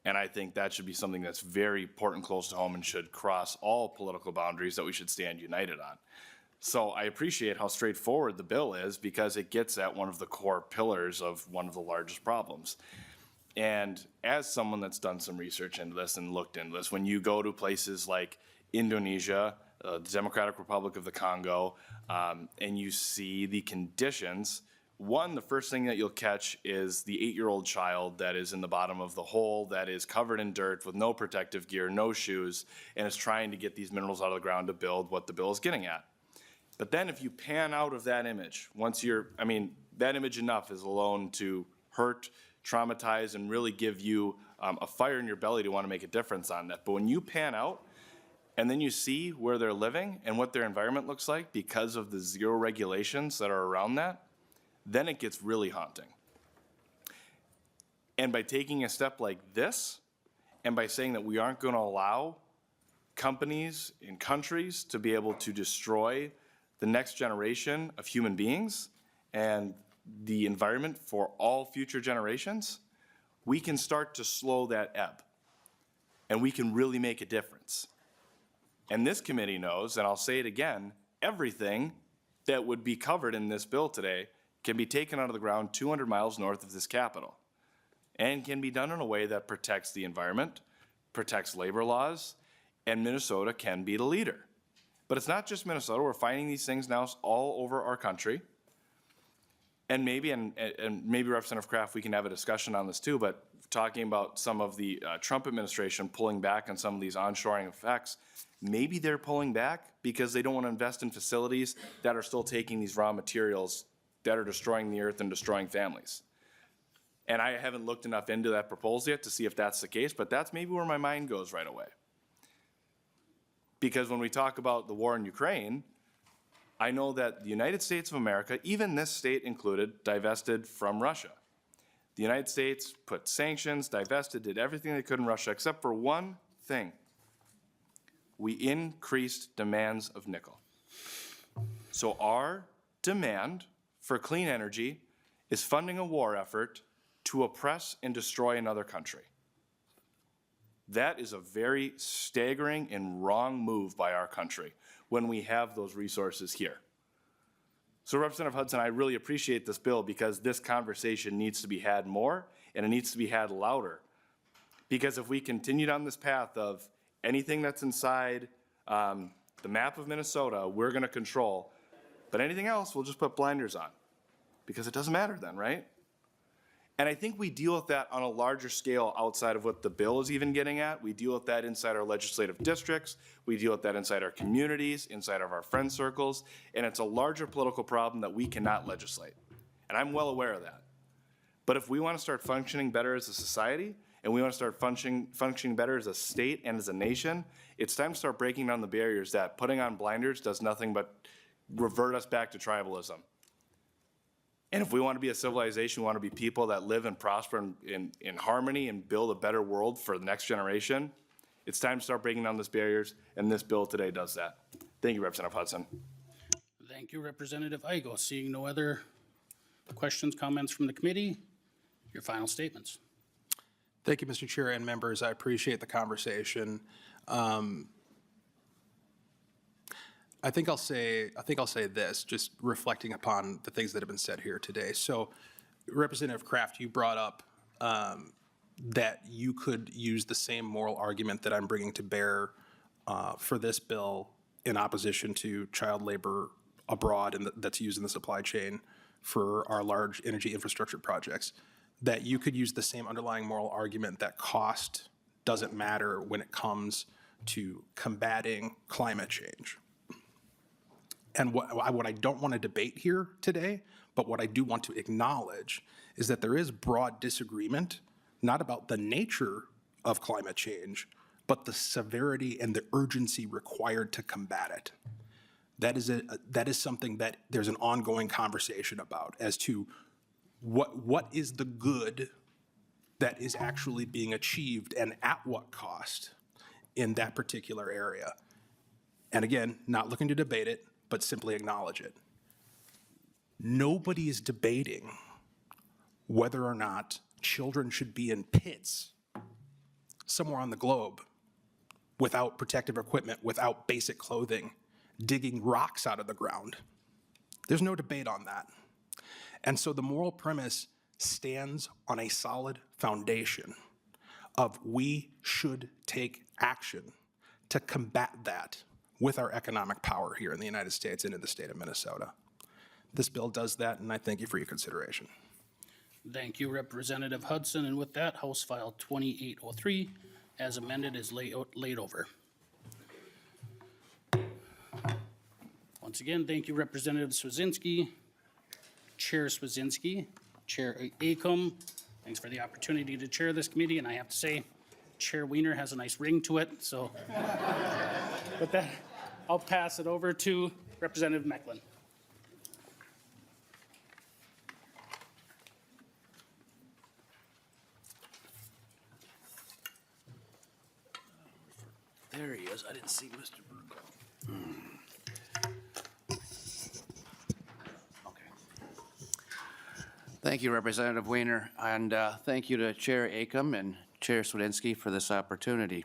And I think that should be something that's very important, close to home, and should cross all political boundaries that we should stand united on. So I appreciate how straightforward the bill is because it gets at one of the core pillars of one of the largest problems. And as someone that's done some research into this and looked into this, when you go to places like Indonesia, the Democratic Republic of the Congo, and you see the conditions, the first thing that you'll catch is the 8-year-old child that is in the bottom of the hole, that is covered in dirt with no protective gear, no shoes, and is trying to get these minerals out of the ground to build what the bill is getting at. But then if you pan out of that image, that image enough is alone to hurt, traumatize, and really give you a fire in your belly to want to make a difference on that. But when you pan out, and then you see where they're living and what their environment looks like because of the zero regulations that are around that, then it gets really haunting. And by taking a step like this, and by saying that we aren't going to allow companies and countries to be able to destroy the next generation of human beings and the environment for all future generations, we can start to slow that ebb. And we can really make a difference. And this committee knows, and I'll say it again, everything that would be covered in this bill today can be taken out of the ground 200 miles north of this Capitol and can be done in a way that protects the environment, protects labor laws, and Minnesota can be the leader. But it's not just Minnesota. We're finding these things now all over our country. And maybe, and maybe Representative Kraft, we can have a discussion on this too, but talking about some of the Trump administration pulling back on some of these onshoring effects, maybe they're pulling back because they don't want to invest in facilities that are still taking these raw materials that are destroying the earth and destroying families. And I haven't looked enough into that proposal yet to see if that's the case, but that's maybe where my mind goes right away. Because when we talk about the war in Ukraine, I know that the United States of America, even this state included, divested from Russia. The United States put sanctions, divested, did everything they could in Russia, except for one thing. We increased demands of nickel. So our demand for clean energy is funding a war effort to oppress and destroy another country. That is a very staggering and wrong move by our country when we have those resources here. So Representative Hudson, I really appreciate this bill because this conversation needs to be had more and it needs to be had louder. Because if we continue down this path of anything that's inside the map of Minnesota, we're gonna control, but anything else, we'll just put blinders on because it doesn't matter then, right? And I think we deal with that on a larger scale outside of what the bill is even getting at. We deal with that inside our legislative districts. We deal with that inside our communities, inside of our friend circles. And it's a larger political problem that we cannot legislate. And I'm well aware of that. But if we want to start functioning better as a society, and we want to start functioning better as a state and as a nation, it's time to start breaking down the barriers that putting on blinders does nothing but revert us back to tribalism. And if we want to be a civilization, we want to be people that live and prosper in harmony and build a better world for the next generation, it's time to start breaking down those barriers, and this bill today does that. Thank you, Representative Hudson. Thank you, Representative Igo. Seeing no other questions, comments from the committee, your final statements. Thank you, Mr. Chair and members. I appreciate the conversation. I think I'll say this, just reflecting upon the things that have been said here today. So, Representative Kraft, you brought up that you could use the same moral argument that I'm bringing to bear for this bill in opposition to child labor abroad and that's used in the supply chain for our large energy infrastructure projects. That you could use the same underlying moral argument that cost doesn't matter when it comes to combating climate change. And what I don't want to debate here today, but what I do want to acknowledge is that there is broad disagreement, not about the nature of climate change, but the severity and the urgency required to combat it. That is something that there's an ongoing conversation about as to what is the good that is actually being achieved and at what cost in that particular area. And again, not looking to debate it, but simply acknowledge it. Nobody is debating whether or not children should be in pits somewhere on the globe without protective equipment, without basic clothing, digging rocks out of the ground. There's no debate on that. And so the moral premise stands on a solid foundation of we should take action to combat that with our economic power here in the United States and in the state of Minnesota. This bill does that, and I thank you for your consideration. Thank you, Representative Hudson. And with that, House File 2803, as amended, is laid over. Once again, thank you, Representative Swazinski, Chair Swazinski, Chair Acom. Thanks for the opportunity to chair this committee, and I have to say, Chair Wiener has a nice ring to it, so with that, I'll pass it over to Representative Mecklin. There he is. I didn't see Mr. Burkel. Thank you, Representative Wiener, and thank you to Chair Acom and Chair Swidinsky for this opportunity.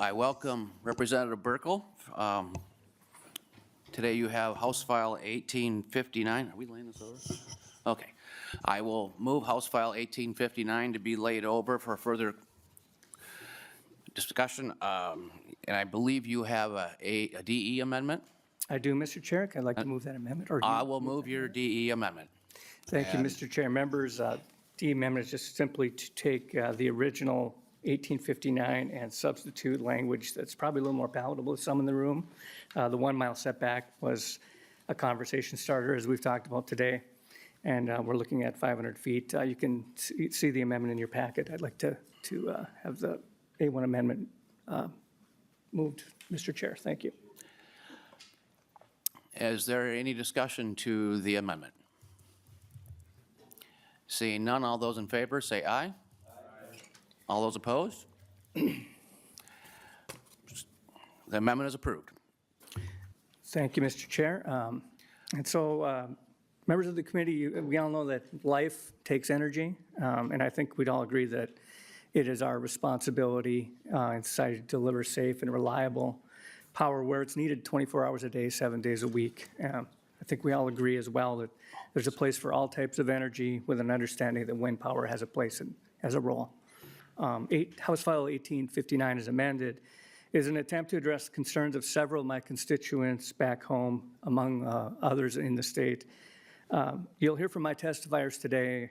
I welcome Representative Burkel. Today you have House File 1859. Are we laying this over? Okay. I will move House File 1859 to be laid over for further discussion. And I believe you have a DE amendment? I do, Mr. Chair. I'd like to move that amendment. Or I will move your DE amendment. Thank you, And- Mr. Chair. Members, the amendment is just simply to take the original 1859 and substitute language that's probably a little more palatable to some in the room. The 1 mile setback was a conversation starter, as we've talked about today, and we're looking at 500 feet. You can see the amendment in your packet. I'd like to have the A1 amendment moved, Mr. Chair. Thank you. Is there any discussion to the amendment? Seeing none, all those in favor, say aye. Aye. All those opposed? The amendment is approved. Thank you, Mr. Chair. And so, members of the committee, we all know that life takes energy, and I think we'd all agree that it is our responsibility in society to deliver safe and reliable power where it's needed 24 hours a day, 7 days a week. I think we all agree as well that there's a place for all types of energy with an understanding that wind power has a place and has a role. House File 1859 as amended is an attempt to address concerns of several of my constituents back home, among others in the state. You'll hear from my testifiers today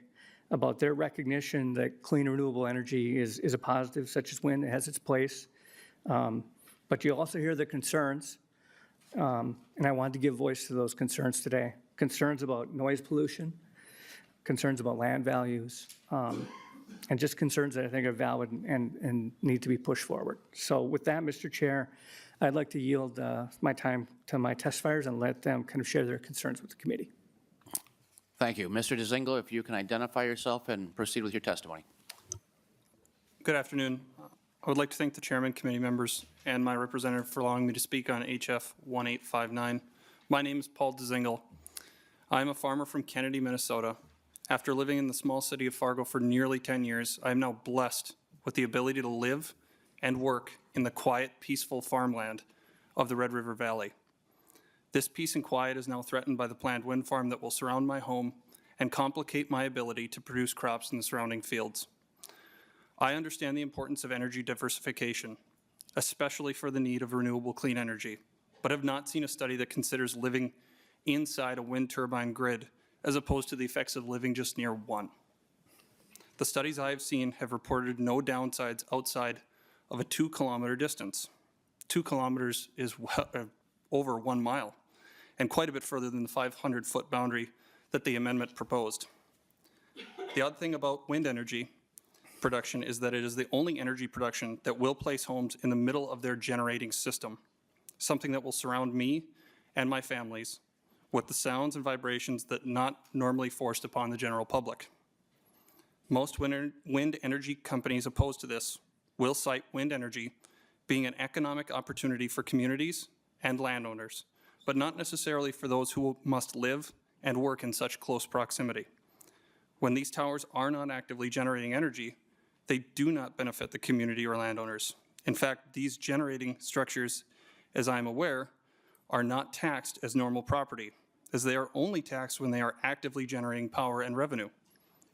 about their recognition that clean renewable energy is a positive, such as wind, it has its place. But you'll also hear the concerns, and I wanted to give voice to those concerns today. Concerns about noise pollution, concerns about land values, and just concerns that I think are valid and need to be pushed forward. So with that, Mr. Chair, I'd like to yield my time to my testifiers and let them kind of share their concerns with the committee. Thank you. Mr. DeZingle, if you can identify yourself and proceed with your testimony. Good afternoon. I would like to thank the chairman, committee members, and my representative for allowing me to speak on HF 1859. My name is Paul DeZingle. I am a farmer from Kennedy, Minnesota. After living in the small city of Fargo for nearly 10 years, I am now blessed with the ability to live and work in the quiet, peaceful farmland of the Red River Valley. This peace and quiet is now threatened by the planned wind farm that will surround my home and complicate my ability to produce crops in the surrounding fields. I understand the importance of energy diversification, especially for the need of renewable clean energy, but have not seen a study that considers living inside a wind turbine grid as opposed to the effects of living just near one. The studies I have seen have reported no downsides outside of a 2-kilometer distance. 2 kilometers is over 1 mile, and quite a bit further than the 500-foot boundary that the amendment proposed. The odd thing about wind energy production is that it is the only energy production that will place homes in the middle of their generating system, something that will surround me and my families with the sounds and vibrations that not normally forced upon the general public. Most wind energy companies opposed to this will cite wind energy being an economic opportunity for communities and landowners, but not necessarily for those who must live and work in such close proximity. When these towers are not actively generating energy, they do not benefit the community or landowners. In fact, these generating structures, as I'm aware, are not taxed as normal property, as they are only taxed when they are actively generating power and revenue.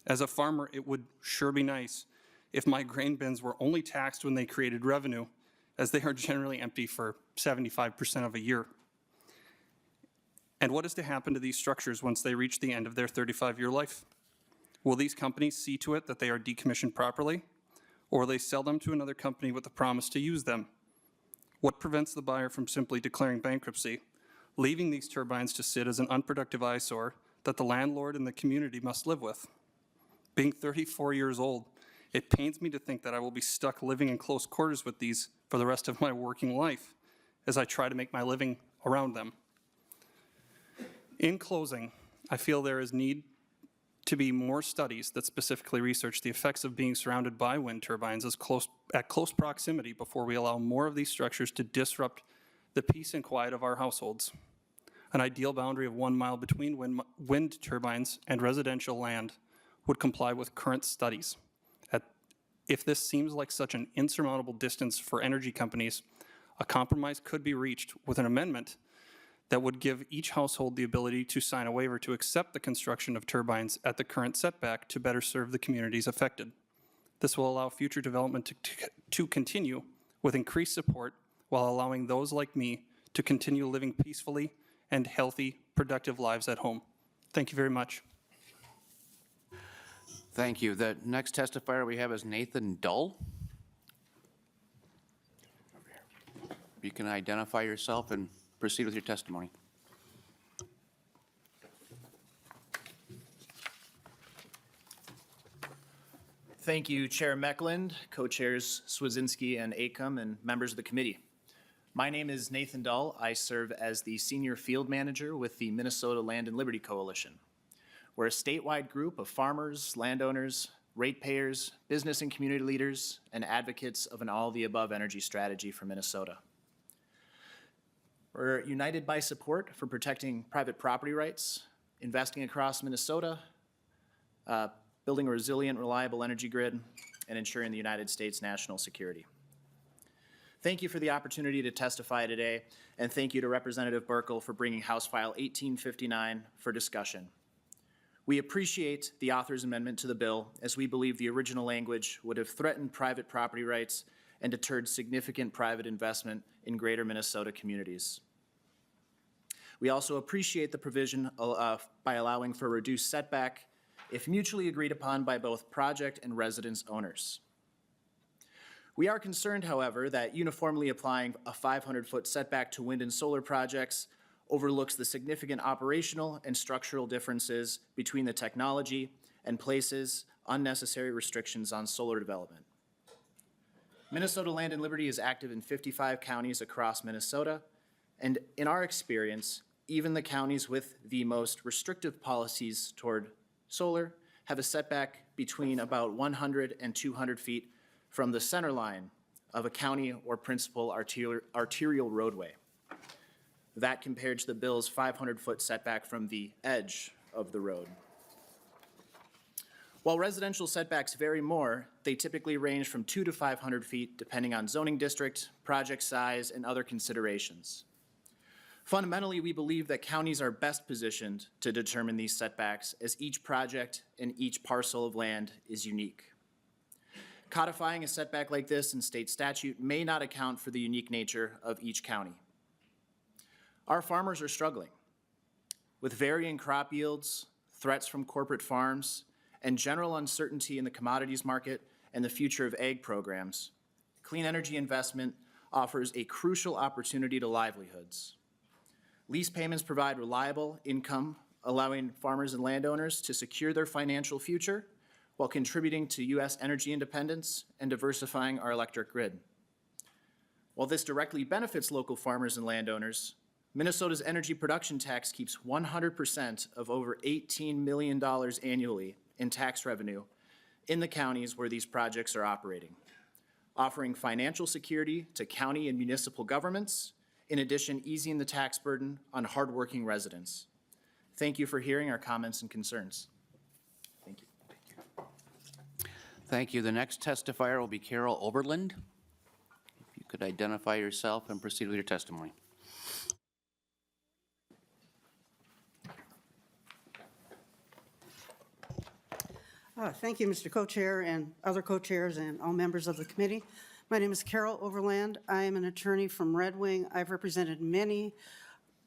As a farmer, it would sure be nice if my grain bins were only taxed when they created revenue, as they are generally empty for 75% of a year. And what is to happen to these structures once they reach the end of their 35-year life? Will these companies see to it that they are decommissioned properly, or will they sell them to another company with the promise to use them? What prevents the buyer from simply declaring bankruptcy, leaving these turbines to sit as an unproductive eyesore that the landlord and the community must live with? Being 34 years old, it pains me to think that I will be stuck living in close quarters with these for the rest of my working life as I try to make my living around them. In closing, I feel there is need to be more studies that specifically research the effects of being surrounded by wind turbines at close proximity before we allow more of these structures to disrupt the peace and quiet of our households. An ideal boundary of 1 mile between wind turbines and residential land would comply with current studies. If this seems like such an insurmountable distance for energy companies, a compromise could be reached with an amendment that would give each household the ability to sign a waiver to accept the construction of turbines at the current setback to better serve the communities affected. This will allow future development to continue with increased support while allowing those like me to continue living peacefully and healthy, productive lives at home. Thank you very much. Thank you. The next testifier we have is Nathan Dull. You can identify yourself and proceed with your testimony. Thank you, Chair Meckland, co-chairs Swedzinski and Acom, and members of the committee. My name is Nathan Dull. I serve as the Senior Field Manager with the Minnesota Land and Liberty Coalition. We're a statewide group of farmers, landowners, ratepayers, business and community leaders, and advocates of an all-of-the-above energy strategy for Minnesota. We're united by support for protecting private property rights, investing across Minnesota, building a resilient, reliable energy grid, and ensuring the United States' national security. Thank you for the opportunity to testify today, and thank you to Representative Burkel for bringing House File 1859 for discussion. We appreciate the author's amendment to the bill, as we believe the original language would have threatened private property rights and deterred significant private investment in greater Minnesota communities. We also appreciate the provision by allowing for a reduced setback if mutually agreed upon by both project and residence owners. We are concerned, however, that uniformly applying a 500-foot setback to wind and solar projects overlooks the significant operational and structural differences between the technology and places unnecessary restrictions on solar development. Minnesota Land and Liberty is active in 55 counties across Minnesota, and in our experience, even the counties with the most restrictive policies toward solar have a setback between about 100 and 200 feet from the center line of a county or principal arterial roadway. That compared to the bill's 500-foot setback from the edge of the road. While residential setbacks vary more, they typically range from 200 to 500 feet depending on zoning district, project size, and other considerations. Fundamentally, we believe that counties are best positioned to determine these setbacks as each project and each parcel of land is unique. Codifying a setback like this in state statute may not account for the unique nature of each county. Our farmers are struggling with varying crop yields, threats from corporate farms, and general uncertainty in the commodities market and the future of ag programs. Clean energy investment offers a crucial opportunity to livelihoods. Lease payments provide reliable income, allowing farmers and landowners to secure their financial future while contributing to U.S. energy independence and diversifying our electric grid. While this directly benefits local farmers and landowners, Minnesota's energy production tax keeps 100% of over $18 million annually in tax revenue in the counties where these projects are operating, offering financial security to county and municipal governments, in addition, easing the tax burden on hardworking residents. Thank you for hearing our comments and concerns. Thank you. Thank you. The next testifier will be Carol Oberland. If you could identify yourself and proceed with your testimony. Thank you, Mr. Co-Chair and other co-chairs and all members of the committee. My name is Carol Overland. I am an attorney from Red Wing. I've represented many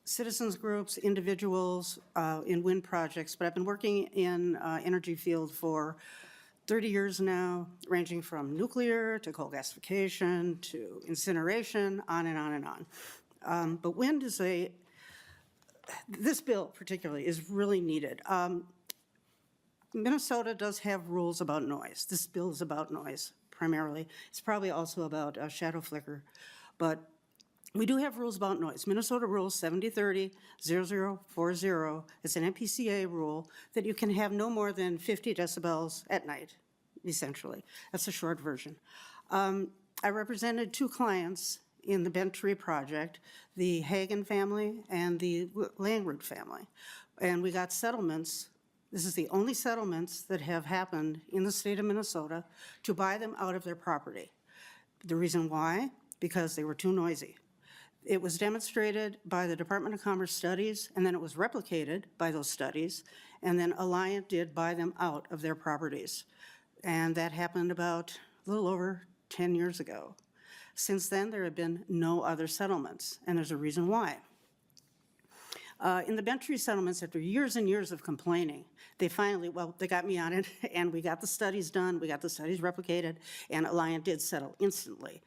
citizens groups, individuals in wind projects, but I've been working in energy field for 30 years now, ranging from nuclear to coal gasification to incineration, on and on and on. But wind is this bill particularly is really needed. Minnesota does have rules about noise. This bill is about noise primarily. It's probably also about shadow flicker, but we do have rules about noise. Minnesota Rule 7030-0040 is an MPCA rule that you can have no more than 50 decibels at night, essentially. That's a short version. I represented two clients in the Bent Tree project, the Hagen family and the Langroot family, and we got settlements. This is the only settlements that have happened in the state of Minnesota to buy them out of their property. The reason why? Because they were too noisy. It was demonstrated by the Department of Commerce studies, and then it was replicated by those studies, and then Alliant did buy them out of their properties. And that happened about a little over 10 years ago. Since then, there have been no other settlements, and there's a reason why. In the Bentry settlements, after years and years of complaining, they finally, well, they got me on it, and we got the studies done, we got the studies replicated, and Alliant did settle instantly.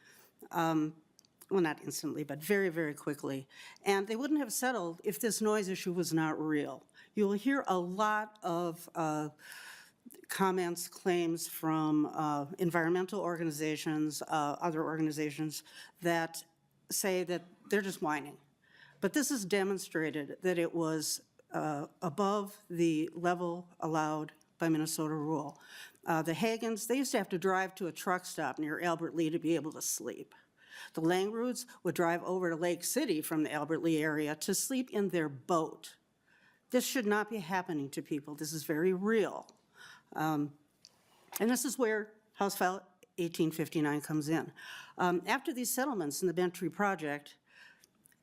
Well, not instantly, but very, very quickly. And they wouldn't have settled if this noise issue was not real. You'll hear a lot of comments, claims from environmental organizations, other organizations that say that they're just whining. But this has demonstrated that it was above the level allowed by Minnesota rule. The Hagans, they used to have to drive to a truck stop near Albert Lea to be able to sleep. The Langroods would drive over to Lake City from the Albert Lea area to sleep in their boat. This should not be happening to people. This is very real. And this is where House File 1859 comes in. After these settlements in the Bentry project,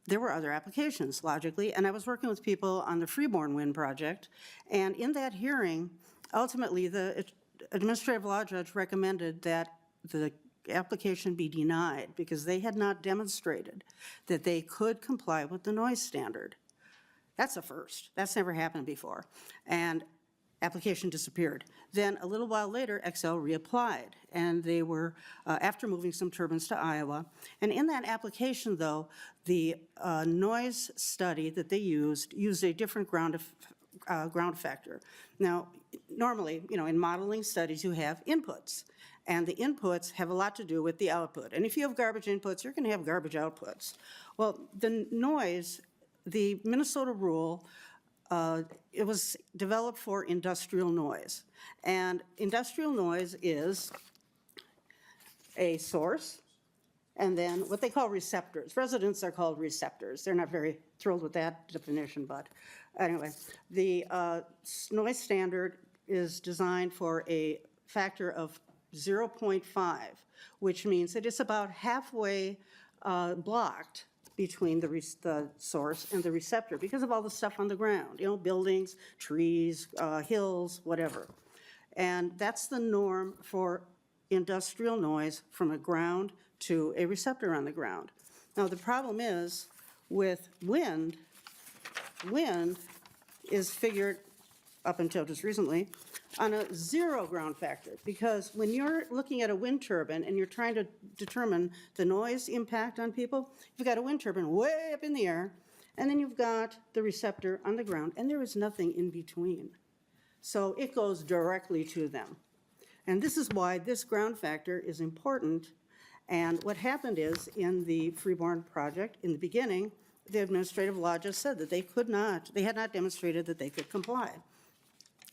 there were other applications, logically, and I was working with people on the Freeborn Wind project, and in that hearing, ultimately, the administrative law judge recommended that the application be denied because they had not demonstrated that they could comply with the noise standard. That's a first. That's never happened before. And application disappeared. Then a little while later, Xcel reapplied, and they were, after moving some turbines to Iowa. And in that application, though, the noise study that they used a different ground factor. Now, normally, in modeling studies, you have inputs, and the inputs have a lot to do with the output. And if you have garbage inputs, you're going to have garbage outputs. Well, the noise, the Minnesota rule, it was developed for industrial noise. And industrial noise is a source, and then what they call receptors. Residents are called receptors. They're not very thrilled with that definition, but anyway. The noise standard is designed for a factor of 0.5, which means that it's about halfway blocked between the source and the receptor because of all the stuff on the ground, buildings, trees, hills, whatever. And that's the norm for industrial noise from a ground to a receptor on the ground. Now, the problem is with wind is figured, up until just recently, on a 0 ground factor, because when you're looking at a wind turbine and you're trying to determine the noise impact on people, you've got a wind turbine way up in the air, and then you've got the receptor on the ground, and there is nothing in between. So it goes directly to them. And this is why this ground factor is important. And what happened is, in the Freeborn project, in the beginning, the administrative law just said that they had not demonstrated that they could comply.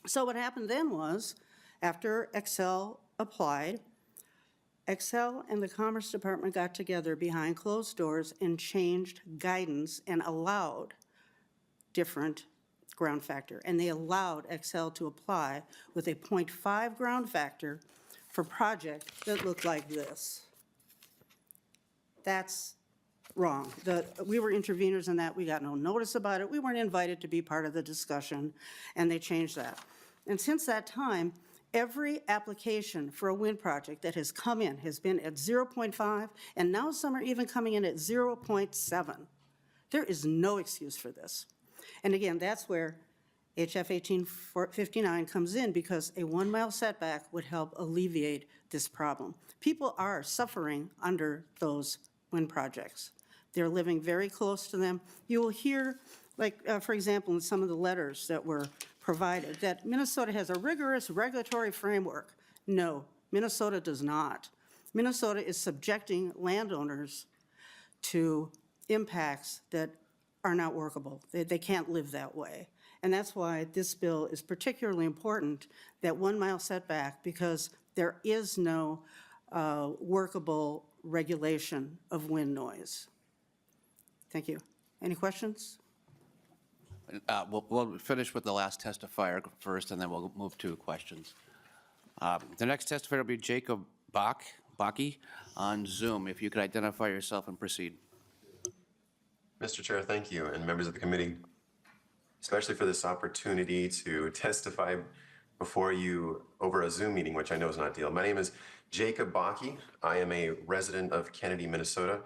So what happened then was, after Xcel applied, Xcel and the Commerce Department got together behind closed doors and changed guidance and allowed different ground factor. And they allowed Xcel to apply with a 0.5 ground factor for projects that look like this. That's wrong. We were interveners in that. We got no notice about it. We weren't invited to be part of the discussion, and they changed that. And since that time, every application for a wind project that has come in has been at 0.5, and now some are even coming in at 0.7. There is no excuse for this. And again, that's where HF 1859 comes in, because a 1 mile setback would help alleviate this problem. People are suffering under those wind projects. They're living very close to them. You will hear, for example, in some of the letters that were provided, that Minnesota has a rigorous regulatory framework. No, Minnesota does not. Minnesota is subjecting landowners to impacts that are not workable. They can't live that way. And that's why this bill is particularly important, that 1 mile setback, because there is no workable regulation of wind noise. Thank you. Any questions? We'll finish with the last testifier first, and then we'll move to questions. The next testifier will be Jacob Baki on Zoom. If you could identify yourself and proceed. Mr. Chair, thank you, and members of the committee, especially for this opportunity to testify before you over a Zoom meeting, which I know is not ideal. My name is Jacob Bakke. I am a resident of Kennedy, Minnesota.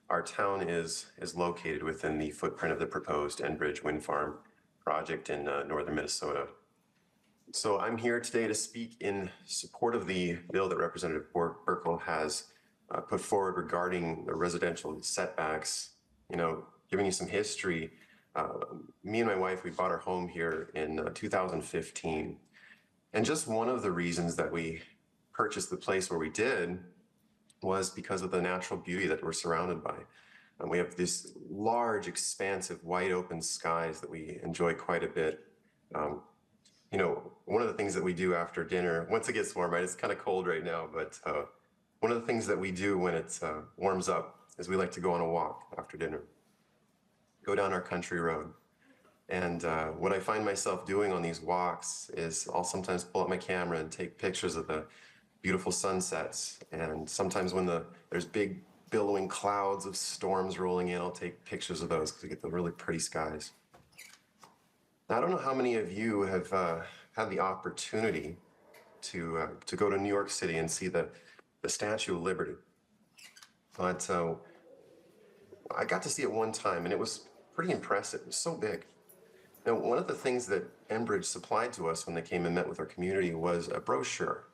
Our town is located within the footprint of the proposed Enbridge Wind Farm project in northern Minnesota. So I'm here today to speak in support of the bill that Representative Burkel has put forward regarding the residential setbacks. You know, giving you some history, me and my wife, we bought our home here in 2015. And just one of the reasons that we purchased the place where we did was because of the natural beauty that we're surrounded by. And we have this large, expansive, wide open skies that we enjoy quite a bit. You know, one of the things that we do after dinner, once it gets warm, right, it's kind of cold right now, but one of the things that we do when it warms up is we like to go on a walk after dinner, go down our country road. And what I find myself doing on these walks is I'll sometimes pull up my camera and take pictures of the beautiful sunsets. And sometimes when there's big billowing clouds of storms rolling in, I'll take pictures of those because we get the really pretty skies. Now, I don't know how many of you have had the opportunity to go to New York City and see the Statue of Liberty. But I got to see it one time, and it was pretty impressive. It was so big. Now, one of the things that Enbridge supplied to us when they came and met with our community was a brochure.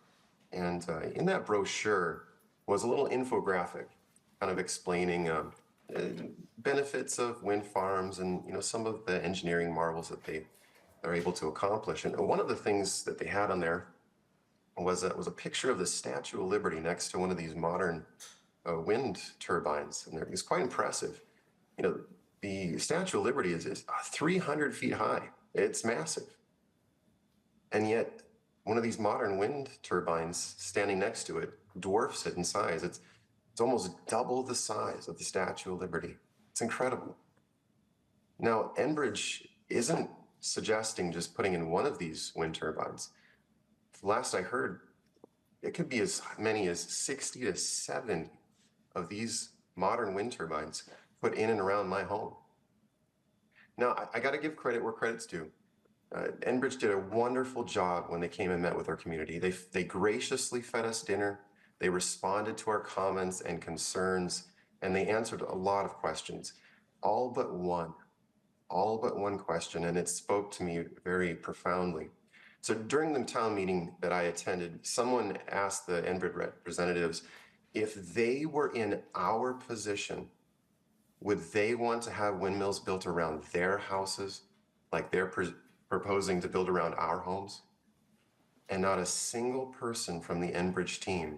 And in that brochure was a little infographic kind of explaining benefits of wind farms and, you know, some of the engineering marvels that they are able to accomplish. And one of the things that they had on there was a picture of the Statue of Liberty next to one of these modern wind turbines. And it was quite impressive. You know, the Statue of Liberty is 300 feet high. It's massive. And yet, one of these modern wind turbines standing next to it dwarfs it in size. It's almost double the size of the Statue of Liberty. It's incredible. Now, Enbridge isn't suggesting just putting in one of these wind turbines. Last I heard, it could be as many as 60 to 70 of these modern wind turbines put in and around my home. Now, I got to give credit where credit's due. Enbridge did a wonderful job when they came and met with our community. They graciously fed us dinner. They responded to our comments and concerns, and they answered a lot of questions. All but one question, and it spoke to me very profoundly. So during the town meeting that I attended, someone asked the Enbridge representatives if they were in our position, would they want to have windmills built around their houses like they're proposing to build around our homes? And not a single person from the Enbridge team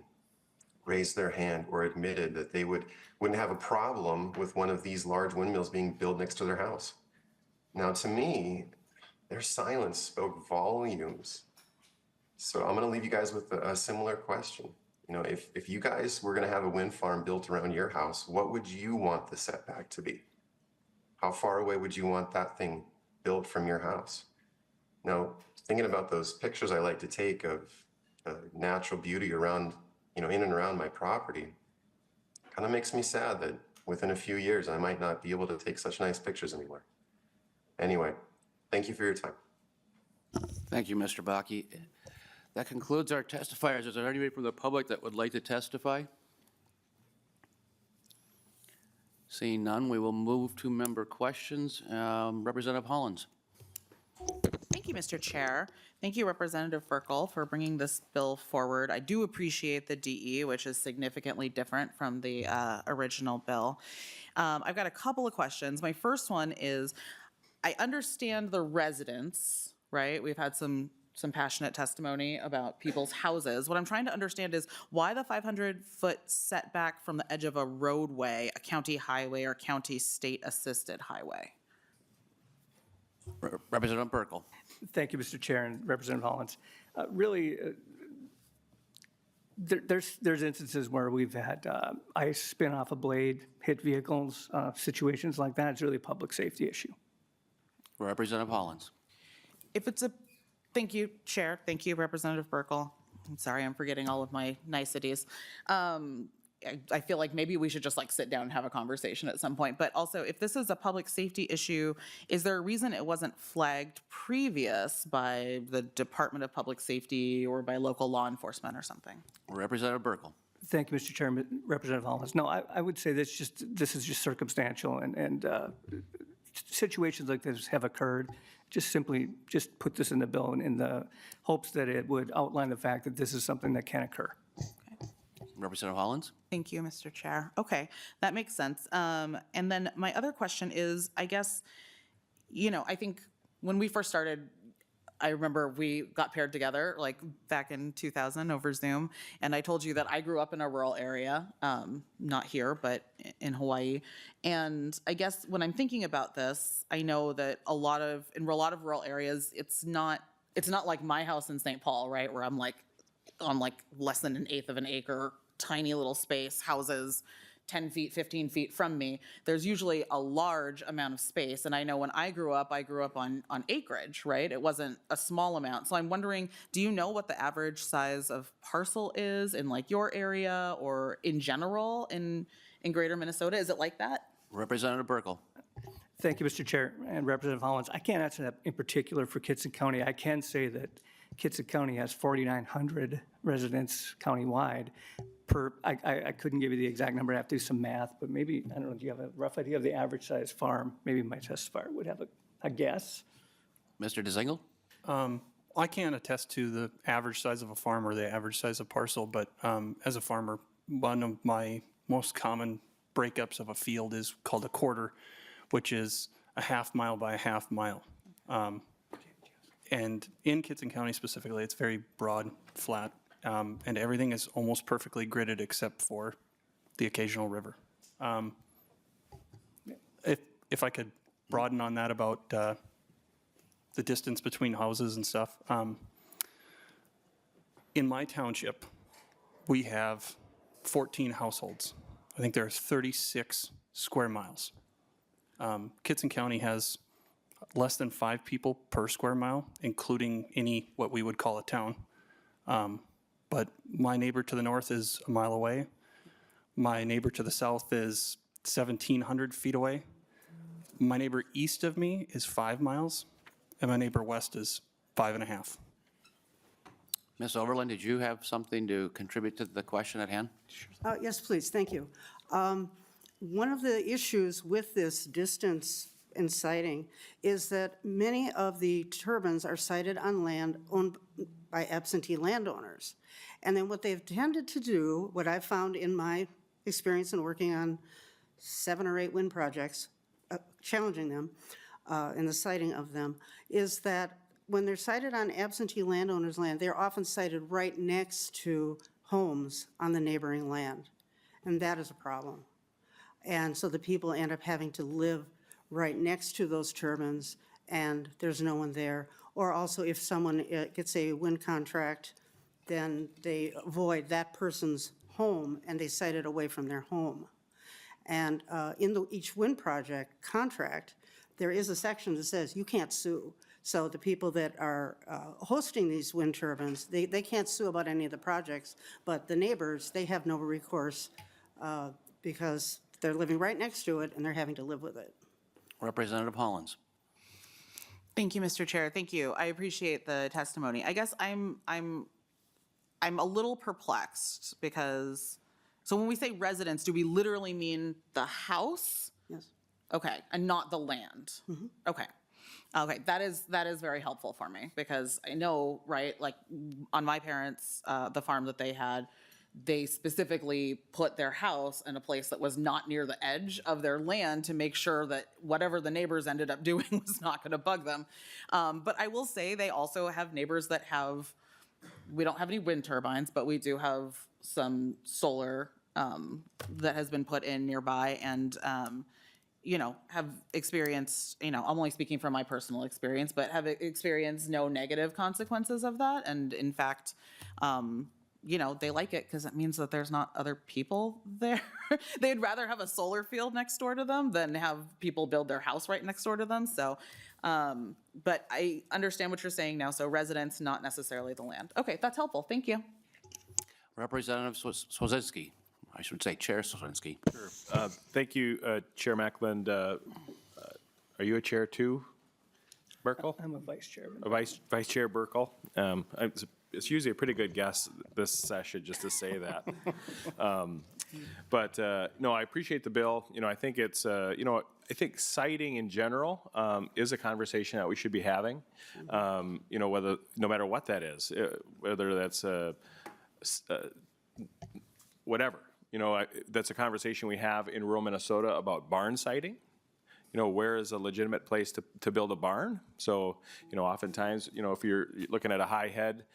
raised their hand or admitted that they wouldn't have a problem with one of these large windmills being built next to their house. Now, to me, their silence spoke volumes. So I'm going to leave you guys with a similar question. You know, if you guys were going to have a wind farm built around your house, what would you want the setback to be? How far away would you want that thing built from your house? Now, thinking about those pictures I like to take of natural beauty around, you know, in and around my property, kind of makes me sad that within a few years I might not be able to take such nice pictures anymore. Anyway, thank you for your time. Thank you, Mr. Bakke. That concludes our testifiers. Is there anybody from the public that would like to testify? Seeing none, we will move to member questions. Representative Hollins. Thank you, Mr. Chair. Thank you, Representative Burkel, for bringing this bill forward. I do appreciate the DE, which is significantly different from the original bill. I've got a couple of questions. My first one is, I understand the residents, right? We've had some passionate testimony about people's houses. What I'm trying to understand is why the 500-foot setback from the edge of a roadway, a county highway or county state assisted highway? Representative Burkel. Thank you, Mr. Chair and Representative Hollins. There's instances where we've had ice spin off a blade, hit vehicles, situations like that. It's really a public safety issue. Representative Hollins. Thank you, Chair. Thank you, Representative Burkel. I'm sorry, I'm forgetting all of my niceties. I feel like maybe we should just like sit down and have a conversation at some point. But also, if this is a public safety issue, is there a reason it wasn't flagged previous by the Department of Public Safety or by local law enforcement or something? Representative Burkel. Thank you, Mr. Chairman. Representative Hollins. No, I would say this is just circumstantial, and situations like this have occurred. Just simply put this in the bill in the hopes that it would outline the fact that this is something that can occur. Representative Hollins. Thank you, Mr. Chair. Okay, that makes sense. And then my other question is, I guess, I think when we first started, I remember we got paired together like back in 2000 over Zoom, and I told you that I grew up in a rural area, not here, but in Hawaii. And I guess when I'm thinking about this, I know that in a lot of rural areas, it's not like my house in St. Paul, right, where I'm like on like less than 1/8 of an acre, tiny little space, houses 10 feet, 15 feet from me. There's usually a large amount of space. And I know when I grew up on acreage, right? It wasn't a small amount. So I'm wondering, do you know what the average size of parcel is in like your area or in general in greater Minnesota? Is it like that? Representative Burkel. Thank you, Mr. Chair and Representative Hollins. I can't answer that in particular for Kittson County. I can say that Kittson County has 4,900 residents countywide. I couldn't give you the exact number. I have to do some math, but maybe, I don't know, do you have a rough idea of the average size farm? Maybe my testifier would have a guess. Mr. DeZingle? I can't attest to the average size of a farm or the average size of parcel, but as a farmer, one of my most common breakups of a field is called a quarter, which is a 1/2 mile by a 1/2 mile. And in Kittson County specifically, it's very broad, flat, and everything is almost perfectly gridded except for the occasional river. If I could broaden on that about the distance between houses and stuff, in my township, we have 14 households. I think there are 36 square miles. Kittson County has less than 5 people per square mile, including any what we would call a town. But my neighbor to the north is a mile away. My neighbor to the south is 1,700 feet away. My neighbor east of me is 5 miles, and my neighbor west is 5.5. Ms. Overland, did you have something to contribute to the question at hand? Yes, please, thank you. One of the issues with this distance in siting is that many of the turbines are sited on land owned by absentee landowners. And then what they've tended to do, what I've found in my experience in working on 7 or 8 wind projects, challenging them in the siting of them, is that when they're sited on absentee landowners' land, they're often sited right next to homes on the neighboring land. And that is a problem. And so the people end up having to live right next to those turbines, and there's no one there. Or also, if someone gets a wind contract, then they avoid that person's home and they site it away from their home. And in each wind project contract, there is a section that says you can't sue. So the people that are hosting these wind turbines, they can't sue about any of the projects, but the neighbors, they have no recourse because they're living right next to it and they're having to live with it. Representative Hollins. Thank you, Mr. Chair. Thank you. I appreciate the testimony. I guess I'm a little perplexed because, so when we say residence, do we literally mean the house? Yes. Okay, and not the land? Mm-hmm. Okay. Okay, that is very helpful for me because I know, right, like on my parents, the farm that they had, they specifically put their house in a place that was not near the edge of their land to make sure that whatever the neighbors ended up doing was not going to bug them. But I will say they also have neighbors that have, we don't have any wind turbines, but we do have some solar that has been put in nearby and, have experienced, I'm only speaking from my personal experience, but have experienced no negative consequences of that. And in fact, they like it because it means that there's not other people there. They'd rather have a solar field next door to them than have people build their house right next door to them. So, but I understand what you're saying now. So residents, not necessarily the land. Okay, that's helpful. Thank you. Representative Swazinski. I should say Chair Swinsky. Thank you, Chair Macklin. Are you a chair too, Burkel? I'm a vice chairman. Vice Chair Burkel. It's usually a pretty good guess this session just to say that. But no, I appreciate the bill. I think it's, I think citing in general is a conversation that we should be having. Whether, no matter what that is, whether that's whatever. That's a conversation we have in rural Minnesota about barn siting. Where is a legitimate place to build a barn? So, oftentimes, if you're looking at a high head,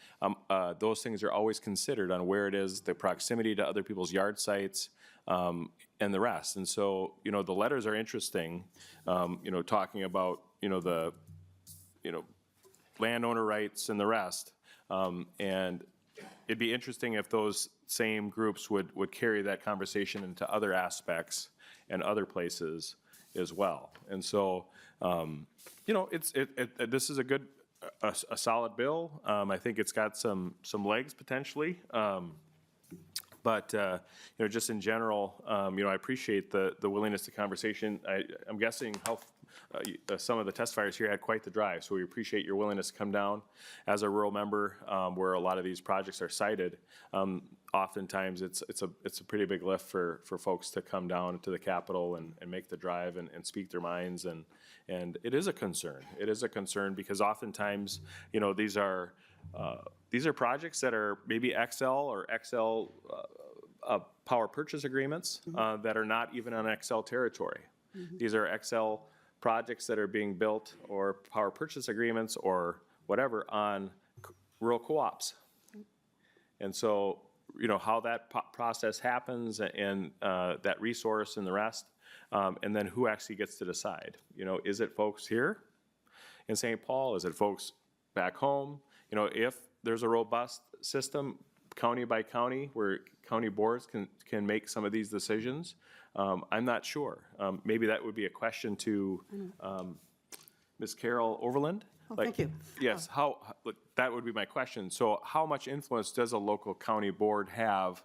those things are always considered on where it is, the proximity to other people's yard sites, and the rest. And so, the letters are interesting, talking about, the, landowner rights and the rest. And it'd be interesting if those same groups would carry that conversation into other aspects and other places as well. And so, this is a solid bill. I think it's got some legs potentially. But just in general, I appreciate the willingness to conversation. I'm guessing some of the testifiers here had quite the drive, so we appreciate your willingness to come down. As a rural member, where a lot of these projects are cited, oftentimes it's a pretty big lift for folks to come down to the Capitol and make the drive and speak their minds, and it is a concern. It is a concern because oftentimes, these are projects that are maybe XL or XL power purchase agreements that are not even on XL territory. These are XL projects that are being built or power purchase agreements or whatever on rural co-ops. And so, how that process happens and that resource and the rest, and then who actually gets to decide? Is it folks here in St. Paul? Is it folks back home? If there's a robust system, county by county, where county boards can make some of these decisions, I'm not sure. Maybe that would be a question to Ms. Carol Overland. Oh, thank you. Yes, that would be my question. So how much influence does a local county board have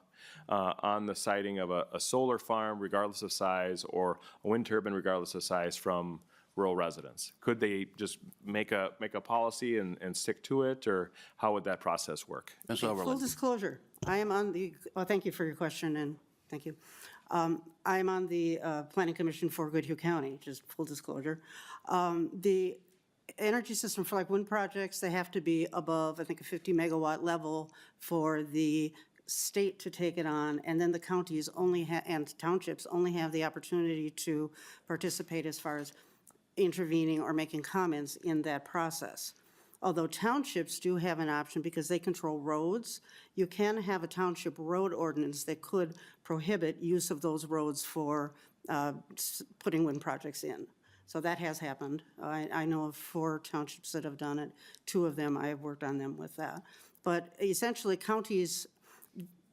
on the siting of a solar farm, regardless of size, or a wind turbine, regardless of size, from rural residents? Could they just make a policy and stick to it, or how would that process work? Full disclosure, I am on the, thank you for your question, and thank you. I am on the Planning Commission for Goodhue County, just full disclosure. The energy system for like wind projects, they have to be above, I think, a 50 megawatt level for the state to take it on, and then the counties only and townships only have the opportunity to participate as far as intervening or making comments in that process. Although townships do have an option because they control roads, you can have a township road ordinance that could prohibit use of those roads for putting wind projects in. So that has happened. I know of 4 townships that have done it. 2 of them, I have worked on them with that. But essentially, counties,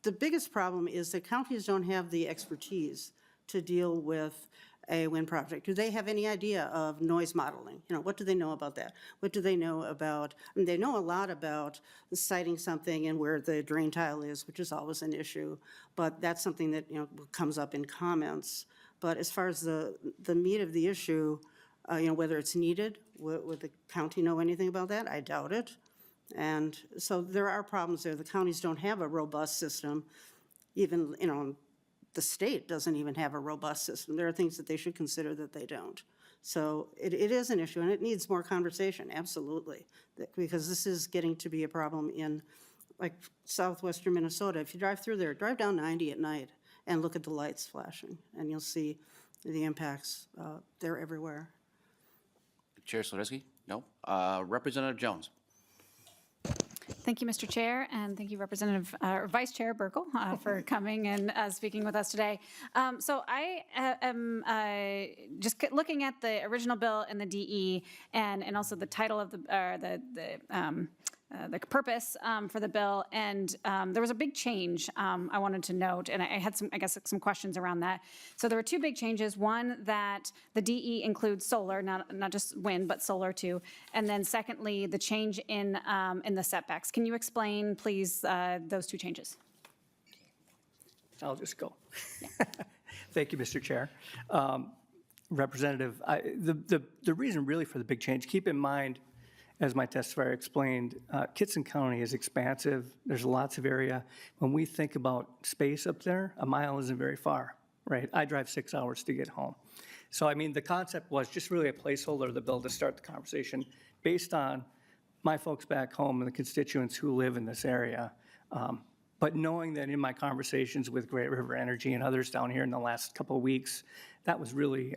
the biggest problem is that counties don't have the expertise to deal with a wind project. Do they have any idea of noise modeling? What do they know about that? What do they know about, they know a lot about siting something and where the drain tile is, which is always an issue, but that's something that, comes up in comments. But as far as the meat of the issue, whether it's needed, would the county know anything about that? I doubt it. And so there are problems there. The counties don't have a robust system. Even, the state doesn't even have a robust system. There are things that they should consider that they don't. So it is an issue, and it needs more conversation, absolutely, because this is getting to be a problem in, like, southwestern Minnesota. If you drive through there, drive down 90 at night and look at the lights flashing, and you'll see the impacts. They're everywhere. Chair Swinsky? No. Representative Jones. Thank you, Mr. Chair, and thank you, Vice Chair Burkel, for coming and speaking with us today. So I am just looking at the original bill and the DE, and also the title of the purpose for the bill, and there was a big change I wanted to note, and I had some questions around that. So there were 2 big changes. One, that the DE includes solar, not just wind, but solar too. And then secondly, the change in the setbacks. Can you explain, please, those 2 changes? I'll just go. Thank you, Mr. Chair. Representative, the reason really for the big change, keep in mind, as my testifier explained, Kitson County is expansive. There's lots of area. When we think about space up there, a mile isn't very far, right? I drive 6 hours to get home. So, I mean, the concept was just really a placeholder of the bill to start the conversation based on my folks back home and the constituents who live in this area. But knowing that in my conversations with Great River Energy and others down here in the last couple of weeks, that was really,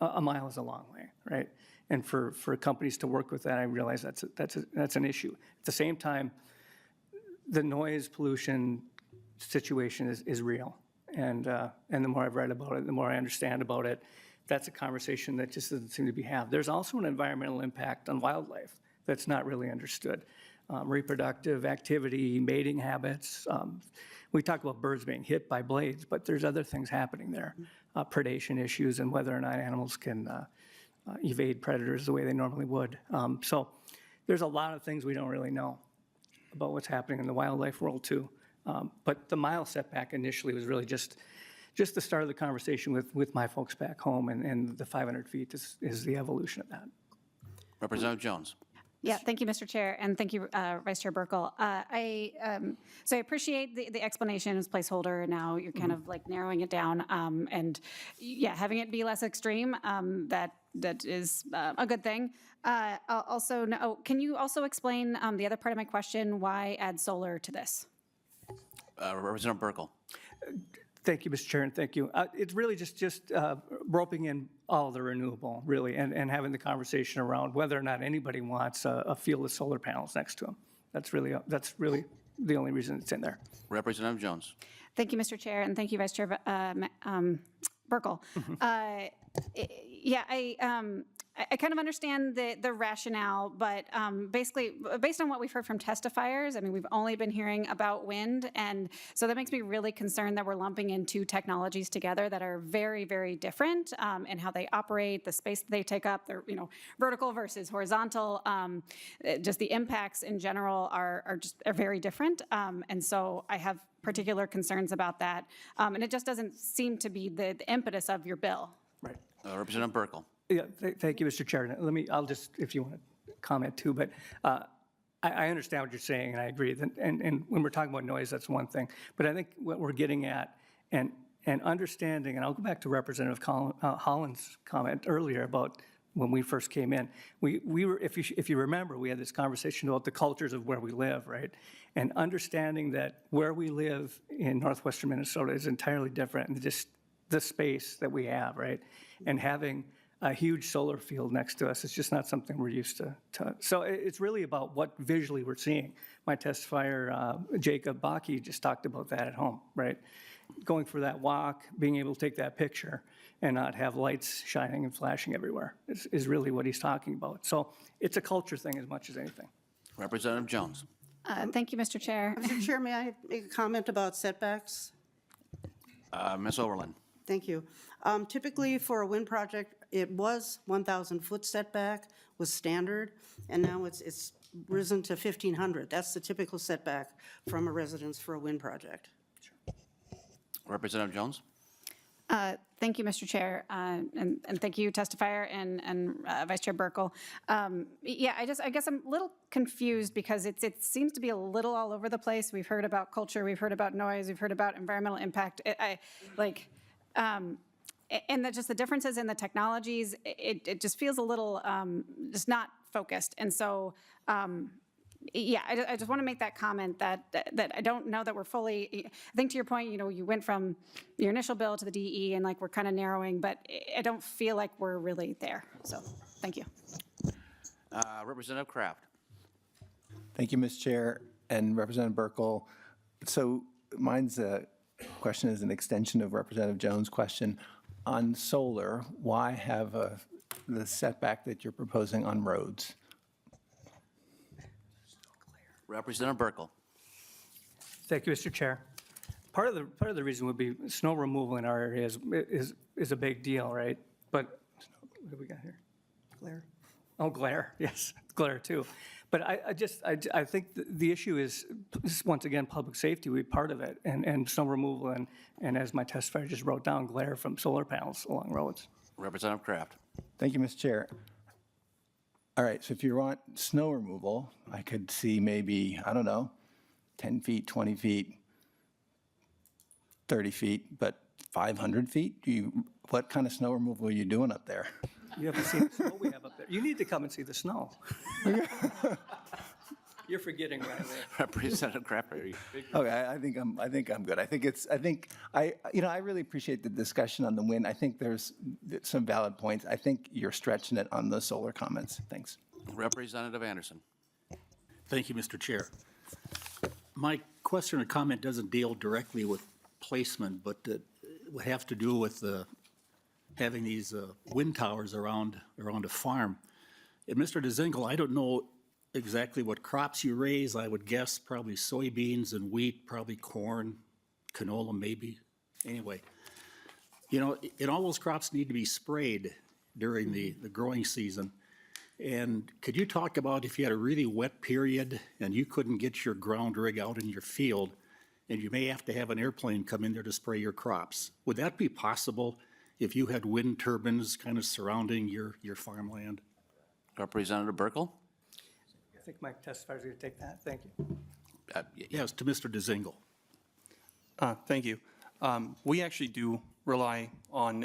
a mile is a long way, right? And for companies to work with that, I realize that's an issue. At the same time, the noise pollution situation is real. And the more I've read about it, the more I understand about it, that's a conversation that just doesn't seem to be had. There's also an environmental impact on wildlife that's not really understood. Reproductive activity, mating habits. We talk about birds being hit by blades, but there's other things happening there. Predation issues and whether or not animals can evade predators the way they normally would. So there's a lot of things we don't really know about what's happening in the wildlife world too. But the mile setback initially was really just the start of the conversation with my folks back home, and the 500 feet is the evolution of that. Representative Jones. Yeah, thank you, Mr. Chair, and thank you, Vice Chair Burkel. So I appreciate the explanation as placeholder. Now you're kind of like narrowing it down, and yeah, having it be less extreme. That is a good thing. Also, no, can you also explain the other part of my question? Why add solar to this? Representative Burkel. Thank you, Mr. Chair, and thank you. It's really just roping in all the renewable, really, and having the conversation around whether or not anybody wants a field of solar panels next to them. That's really the only reason it's in there. Representative Jones. Thank you, Mr. Chair, and thank you, Vice Chair Burkel. Yeah, I kind of understand the rationale, but basically, based on what we've heard from testifiers, I mean, we've only been hearing about wind, and so that makes me really concerned that we're lumping in two technologies together that are very, very different in how they operate, the space that they take up, they're, vertical versus horizontal. Just the impacts in general are very different, and so I have particular concerns about that, and it just doesn't seem to be the impetus of your bill. Right. Representative Burkel. Yeah, thank you, Mr. Chair. I'll just, if you want to comment too, but I understand what you're saying, and I agree. And when we're talking about noise, that's one thing. But I think what we're getting at and understanding, and I'll go back to Representative Holland's comment earlier about when we first came in. We were, if you remember, we had this conversation about the cultures of where we live, right? And understanding that where we live in northwestern Minnesota is entirely different, and just the space that we have, right? And having a huge solar field next to us is just not something we're used to. So it's really about what visually we're seeing. My testifier, Jacob Baki, just talked about that at home, right? Going for that walk, being able to take that picture and not have lights shining and flashing everywhere is really what he's talking about. So it's a culture thing as much as anything. Representative Jones. Thank you, Mr. Chair. Mr. Chair, may I make a comment about setbacks? Ms. Overland. Thank you. Typically, for a wind project, it was 1,000-foot setback was standard, and now it's risen to 1,500. That's the typical setback from a residence for a wind project. Representative Jones. Thank you, Mr. Chair, and thank you, testifier and Vice Chair Burkel. Yeah, I guess I'm a little confused because it seems to be a little all over the place. We've heard about culture, we've heard about noise, we've heard about environmental impact. And that just the differences in the technologies, it just feels a little just not focused. And so, yeah, I just want to make that comment that I don't know that we're fully, I think to your point, you went from your initial bill to the DE and we're kind of narrowing, but I don't feel like we're really there. So, thank you. Representative Kraft. Thank you, Ms. Chair and Representative Burkel. So mine's question is an extension of Representative Jones' question. On solar, why have the setback that you're proposing on roads? Representative Burkel. Thank you, Mr. Chair. Part of the reason would be snow removal in our area is a big deal, right? But what do we got here? Glare. Oh, glare, yes, glare too. But I think the issue is, once again, public safety will be part of it, and snow removal, and as my testifier just wrote down, glare from solar panels along roads. Representative Kraft. Thank you, Mr. Chair. All right, so if you want snow removal, I could see maybe, I don't know, 10 feet, 20 feet, 30 feet, but 500 feet? What kind of snow removal are you doing up there? You haven't seen the snow we have up there. You need to come and see the snow. You're forgetting right there. Representative Kraft, are you? Okay, I think I'm good. I really appreciate the discussion on the wind. I think there's some valid points. I think you're stretching it on the solar comments. Thanks. Representative Anderson. Thank you, Mr. Chair. My question or comment doesn't deal directly with placement, but it would have to do with having these wind towers around a farm. And Mr. DeZingle, I don't know exactly what crops you raise. I would guess probably soybeans and wheat, probably corn, canola maybe. Anyway, and all those crops need to be sprayed during the growing season. And could you talk about if you had a really wet period and you couldn't get your ground rig out in your field, and you may have to have an airplane come in there to spray your crops? Would that be possible if you had wind turbines kind of surrounding your farmland? Representative Burkel. I think my testifier is going to take that. Thank you. Yes, to Mr. DeZingle. Thank you. We actually do rely on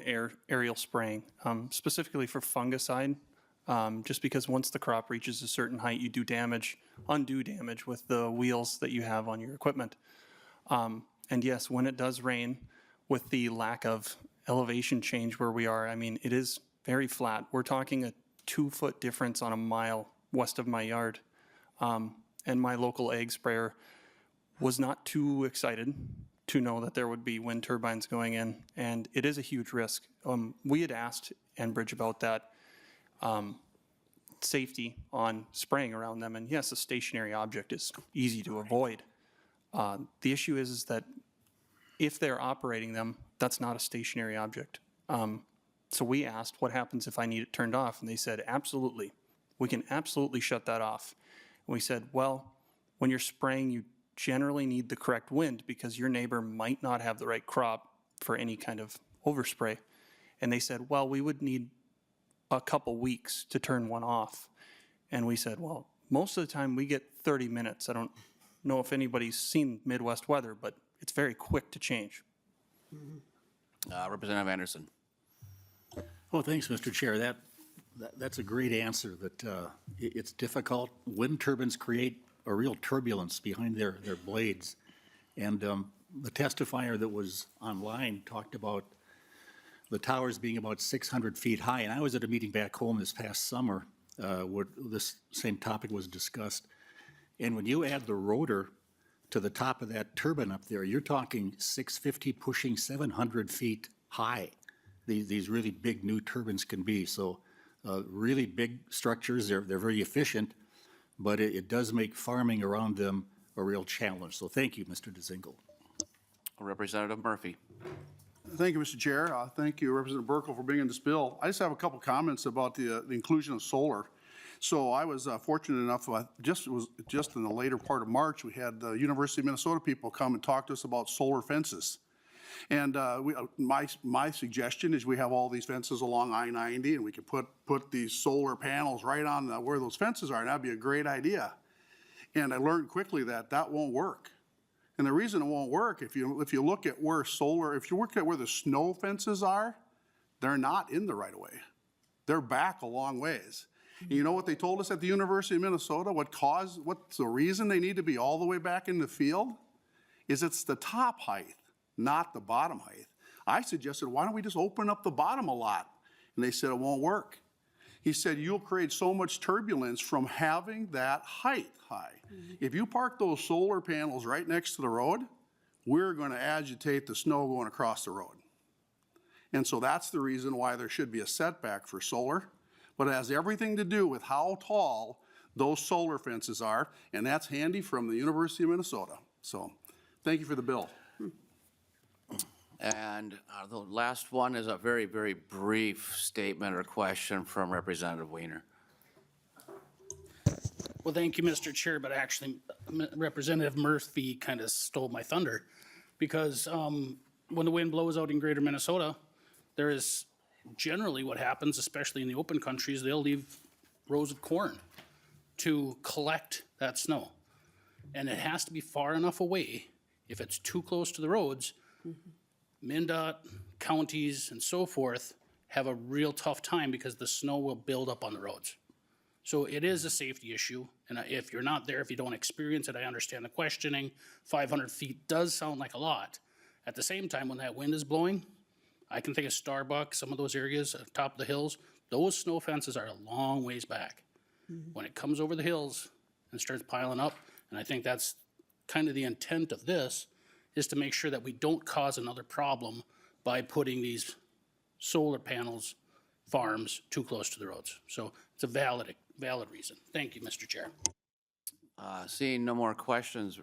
aerial spraying, specifically for fungicide, just because once the crop reaches a certain height, you do undue damage with the wheels that you have on your equipment. And yes, when it does rain, with the lack of elevation change where we are, I mean, it is very flat. We're talking a 2-foot difference on a mile west of my yard. And my local ag sprayer was not too excited to know that there would be wind turbines going in, and it is a huge risk. We had asked Enbridge about that safety on spraying around them, and yes, a stationary object is easy to avoid. The issue is that if they're operating them, that's not a stationary object. So we asked, what happens if I need it turned off? And they said, absolutely. We can absolutely shut that off. And we said, well, when you're spraying, you generally need the correct wind because your neighbor might not have the right crop for any kind of overspray. And they said, well, we would need a couple weeks to turn one off. And we said, well, most of the time we get 30 minutes. I don't know if anybody's seen Midwest weather, but it's very quick to change. Representative Anderson. Oh, thanks, Mr. Chair. That's a great answer, that it's difficult. Wind turbines create a real turbulence behind their blades. And the testifier that was online talked about the towers being about 600 feet high. And I was at a meeting back home this past summer where this same topic was discussed. And when you add the rotor to the top of that turbine up there, you're talking 650 pushing 700 feet high. These really big new turbines can be. So really big structures, they're very efficient, but it does make farming around them a real challenge. So thank you, Mr. DeZingle. Representative Murphy. Thank you, Mr. Chair. Thank you, Representative Burkel, for bringing this bill. I just have a couple comments about the inclusion of solar. So I was fortunate enough, just in the later part of March, we had the University of Minnesota people come and talk to us about solar fences. And my suggestion is we have all these fences along I-90, and we could put these solar panels right on where those fences are, and that'd be a great idea. And I learned quickly that won't work. And the reason it won't work, if you look at where the snow fences are, they're not in the right of way. They're back a long ways. And you know what they told us at the University of Minnesota? What's the reason they need to be all the way back in the field? Is it's the top height, not the bottom height. I suggested, why don't we just open up the bottom a lot? And they said it won't work. He said, you'll create so much turbulence from having that height high. If you park those solar panels right next to the road, we're going to agitate the snow going across the road. And so that's the reason why there should be a setback for solar. But it has everything to do with how tall those solar fences are, and that's handy from the University of Minnesota. So thank you for the bill. And the last one is a very, very brief statement or question from Representative Weiner. Well, thank you, Mr. Chair, but actually Representative Murphy kind of stole my thunder because when the wind blows out in greater Minnesota, there is generally what happens, especially in the open countries, they'll leave rows of corn to collect that snow. And it has to be far enough away. If it's too close to the roads, MnDOT, counties, and so forth have a real tough time because the snow will build up on the roads. So it is a safety issue, and if you're not there, if you don't experience it, I understand the questioning. 500 feet does sound like a lot. At the same time, when that wind is blowing, I can think of Starbucks, some of those areas at the top of the hills, those snow fences are a long ways back. When it comes over the hills and starts piling up, and I think that's kind of the intent of this, is to make sure that we don't cause another problem by putting these solar panels, farms, too close to the roads. So it's a valid reason. Thank you, Mr. Chair. Seeing no more questions.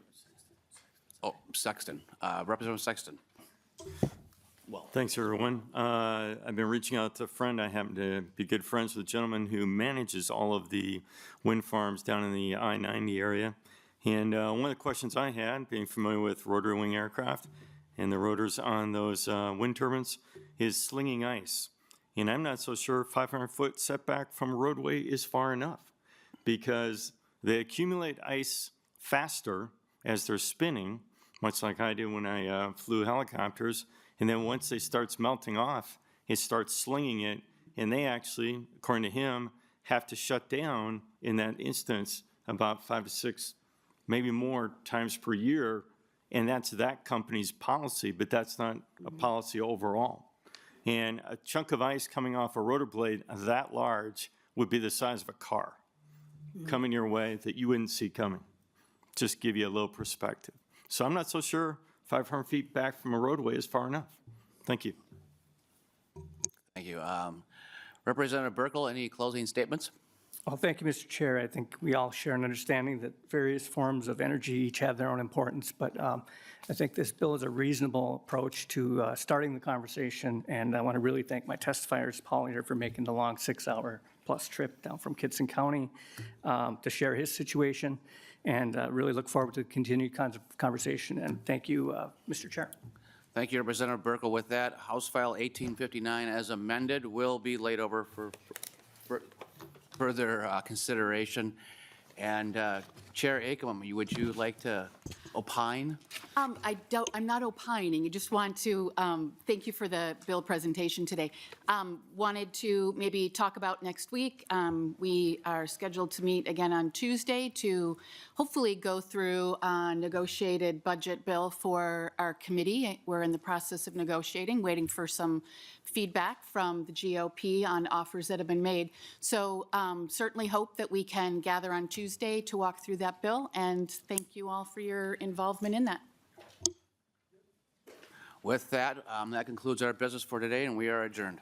Oh, Sexton, Representative Sexton. Thanks, everyone. I've been reaching out to a friend. I happen to be good friends with a gentleman who manages all of the wind farms down in the I-90 area. And one of the questions I had, being familiar with rotary wing aircraft and the rotors on those wind turbines, is slinging ice. And I'm not so sure 500-foot setback from a roadway is far enough because they accumulate ice faster as they're spinning, much like I did when I flew helicopters. And then once they starts melting off, it starts slinging it. And they actually, according to him, have to shut down in that instance about 5 to 6, maybe more times per year. And that's that company's policy, but that's not a policy overall. And a chunk of ice coming off a rotor blade that large would be the size of a car coming your way that you wouldn't see coming. Just give you a little perspective. So I'm not so sure 500 feet back from a roadway is far enough. Thank you. Thank you. Representative Burkel, any closing statements? Well, thank you, Mr. Chair. I think we all share an understanding that various forms of energy each have their own importance, but I think this bill is a reasonable approach to starting the conversation, and I want to really thank my testifiers, Paul here, for making the long 6-hour-plus trip down from Kittson County to share his situation, and really look forward to continued conversation, and thank you, Mr. Chair. Thank you, Representative Burkel. With that, House File 1859 as amended will be laid over for further consideration. And Chair Akam, would you like to opine? I'm not opining. I just want to thank you for the bill presentation today. Wanted to maybe talk about next week. We are scheduled to meet again on Tuesday to hopefully go through a negotiated budget bill for our committee. We're in the process of negotiating, waiting for some feedback from the GOP on offers that have been made. So certainly hope that we can gather on Tuesday to walk through that bill, and thank you all for your involvement in that. With that, that concludes our business for today, and we are adjourned.